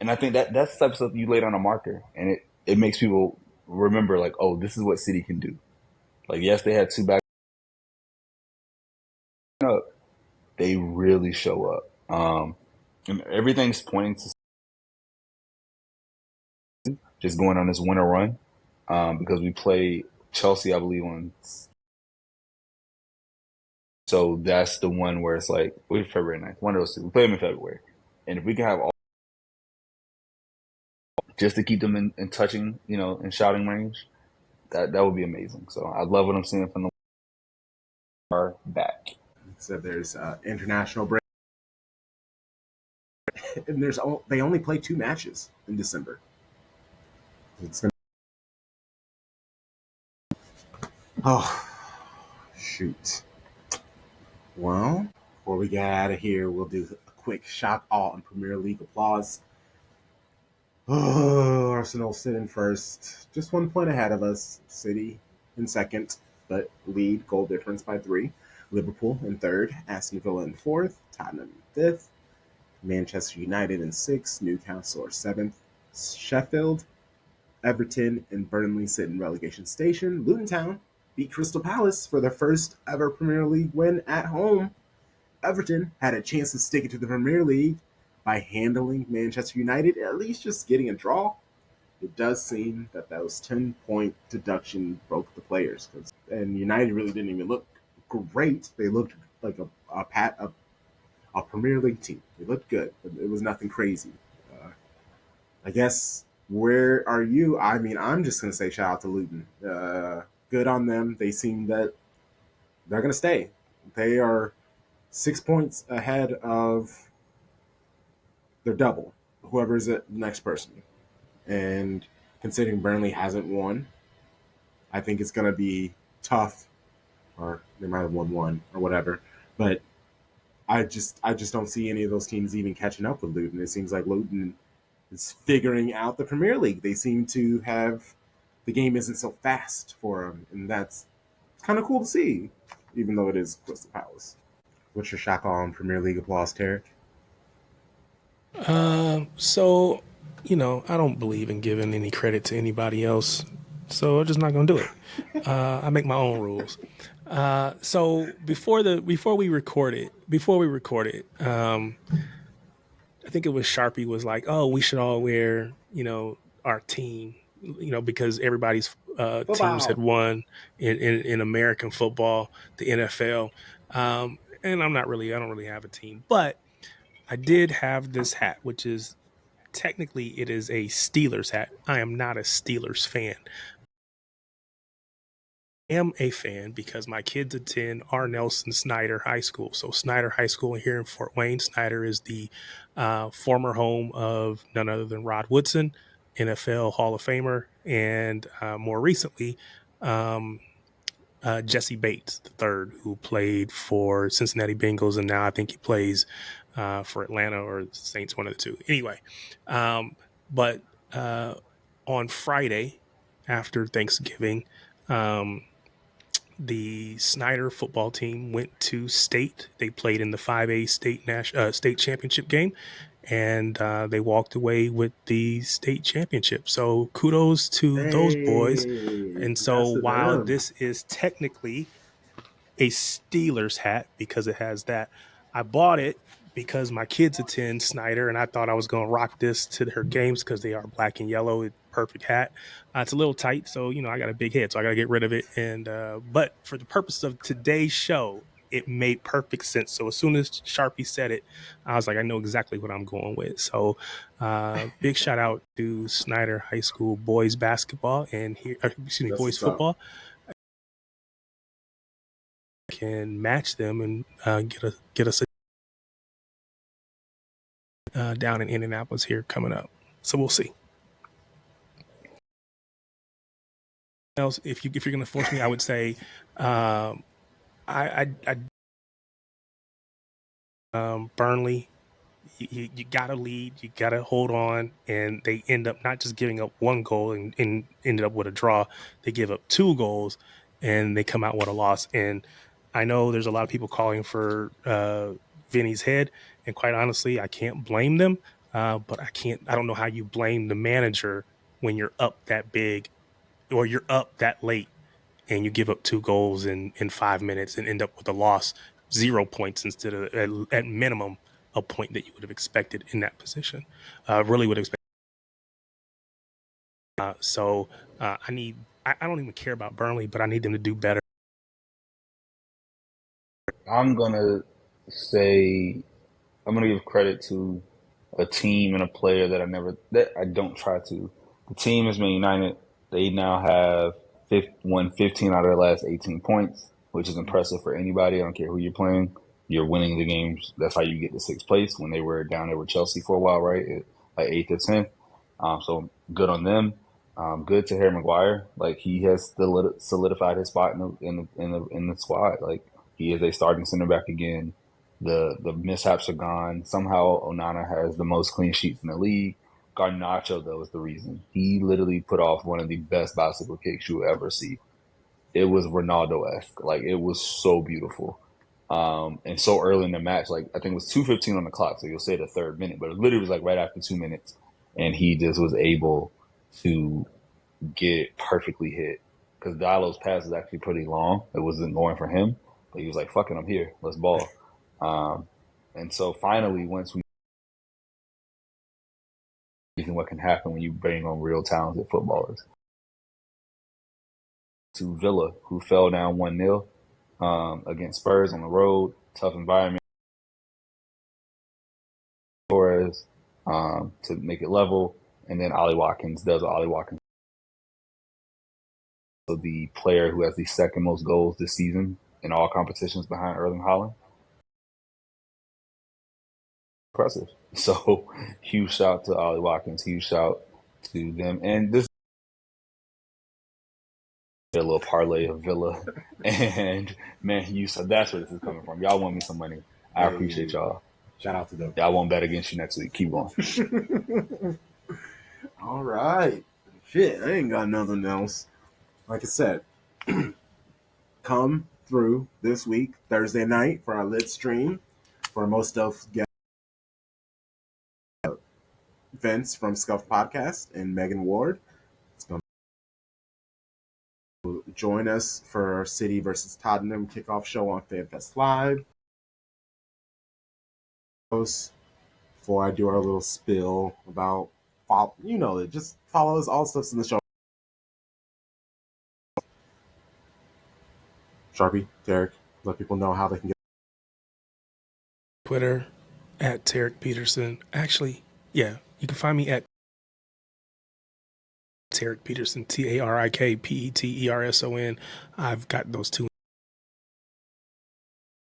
I think that's the type of stuff you laid on a marker, and it makes people remember like, oh, this is what City can do. Like, yes, they had two back up, they really show up. And everything's pointing to just going on this winter run because we play Chelsea, I believe, on. So that's the one where it's like, we're February 9th, one of those two. We play them in February. And if we can have all, just to keep them in touching, in shouting range, that would be amazing. So I love what I'm seeing from the are back. So there's international break, and they only play 2 matches in December. It's gonna, oh shoot. Well, before we get out of here, we'll do a quick shock all and Premier League applause. Oh, Arsenal sit in first, just 1 point ahead of us. City in second, but lead goal difference by 3. Liverpool in third, Aston Villa in fourth, Tottenham in fifth, Manchester United in sixth, Newcastle are seventh, Sheffield, Everton, and Burnley sit in relegation station. Luton Town beat Crystal Palace for their first ever Premier League win at home. Everton had a chance to stick it to the Premier League by handling Manchester United, at least just getting a draw. It does seem that those 10-point deduction broke the players, and United really didn't even look great. They looked like a Premier League team. They looked good, but it was nothing crazy. I guess, where are you? I mean, I'm just going to say shout out to Luton. Good on them. They seem that they're going to stay. They are 6 points ahead of their double, whoever's the next person. And considering Burnley hasn't won, I think it's going to be tough, or they might have won one or whatever. But I just don't see any of those teams even catching up with Luton. It seems like Luton is figuring out the Premier League. They seem to have the game isn't so fast for them, and that's kind of cool to see, even though it is Crystal Palace. What's your shock on Premier League applause, Tarek? So, I don't believe in giving any credit to anybody else, so I'm just not gonna do it. I make my own rules. So before we recorded, I think it was Sharpie was like, "Oh, we should all wear, our team, because everybody's teams had won in American football, the NFL." And I don't really have a team, but I did have this hat, which is technically it is a Steelers hat. I am not a Steelers fan. I am a fan because my kids attend R. Nelson Snyder High School. So Snyder High School here in Fort Wayne. Snyder is the former home of none other than Rod Woodson, NFL Hall of Famer, and more recently, Jesse Bates III, who played for Cincinnati Bengals, and now I think he plays for Atlanta or Saints, one of the two. Anyway, but on Friday after Thanksgiving, the Snyder football team went to state. They played in the 5A state championship game, and they walked away with the state championship. So kudos to those boys. And so while this is technically a Steelers hat because it has that, I bought it because my kids attend Snyder, and I thought I was going to rock this to their games because they are black and yellow. Perfect hat. It's a little tight, so I got a big head, so I got to get rid of it. And but for the purpose of today's show, it made perfect sense. So as soon as Sharpie said it, I was like, I know exactly what I'm going with. So big shout out to Snyder High School boys basketball and boys football. Can match them and get us down in Indianapolis here coming up. So we'll see. Else, if you're going to force me, I would say Burnley. You got to lead, you got to hold on, and they end up not just giving up 1 goal and ended up with a draw. They give up 2 goals, and they come out with a loss. And I know there's a lot of people calling for Vinny's head, and quite honestly, I can't blame them. But I don't know how you blame the manager when you're up that big or you're up that late and you give up 2 goals in 5 minutes and end up with a loss, 0 points instead of at minimum a point that you would have expected in that position. Really would expect. I don't even care about Burnley, but I need them to do better. I'm gonna say I'm gonna give credit to a team and a player that I don't try to. The team is Man United. They now have won 15 out of their last 18 points, which is impressive for anybody. I don't care who you're playing. You're winning the games. That's how you get to sixth place. When they were down there with Chelsea for a while, right, like eighth or 10th. So good on them. Good to Harry Maguire. Like he has solidified his spot in the squad. Like he is a starting center back again. The mishaps are gone. Somehow Onana has the most clean sheets in the league. Garnacho, though, is the reason. He literally put off one of the best bicycle kicks you will ever see. It was Ronaldo-esque. Like, it was so beautiful. And so early in the match, like, I think it was 2:15 on the clock, so you'll say the third minute, but it literally was like right after 2 minutes. And he just was able to get perfectly hit. Because Diallo's pass was actually pretty long. It wasn't going for him, but he was like, fucking, I'm here. Let's ball. And so finally, once we what can happen when you bring on real talented footballers. To Villa, who fell down 1-0 against Spurs on the road, tough environment. Torres to make it level, and then Ollie Watkins does what Ollie Watkins. So the player who has the second most goals this season in all competitions behind Erling Haaland. Impressive. So huge shout to Ollie Watkins, huge shout to them. And this a little parlay of Villa and Man U. So that's where this is coming from. Y'all want me some money. I appreciate y'all. Shout out to them. Y'all won't bet against you next week. Keep going. All right. Shit, I ain't got nothing else. Like I said, come through this week, Thursday night, for our lit stream, for most of Vince from Scuff Podcast and Megan Ward. It's going to join us for our City versus Tottenham kickoff show on FanFest Live. Before I do our little spill about, just follow us, all stuff's in the show. Sharpie, Derek, let people know how they can get Twitter at Tarek Peterson. Actually, yeah, you can find me at Tarek Peterson, TARIKPETERSON. I've got those two.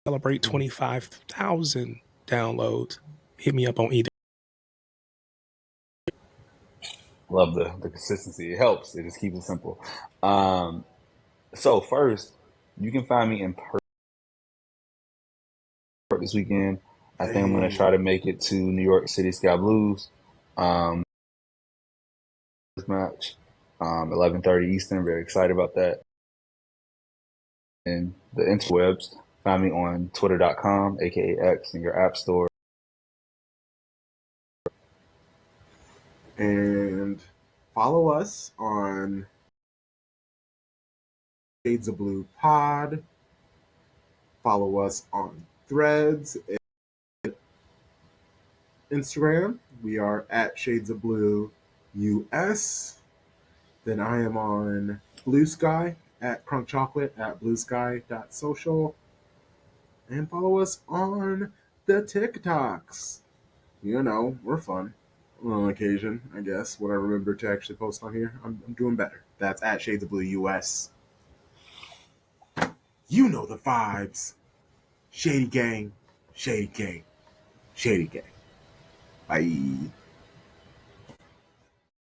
Celebrate 25,000 downloads. Hit me up on either. Love the consistency. It helps. It just keeps it simple. So first, you can find me in person this weekend. I think I'm going to try to make it to New York City Sky Blues. This match, 11:30 Eastern. Very excited about that. And the interwebs, find me on twitter.com, aka X, in your app store. and follow us on Shades of Blue Pod. Follow us on Threads and Instagram. We are at Shades of Blue US. Then I am on Blue Sky at Crunk Chocolate at bluesky.social. And follow us on the TikToks. We're fun on occasion, I guess. What I remember to actually post on here, I'm doing better. That's at Shades of Blue US. You know the vibes. Shady gang, shady gang, shady gang. Bye.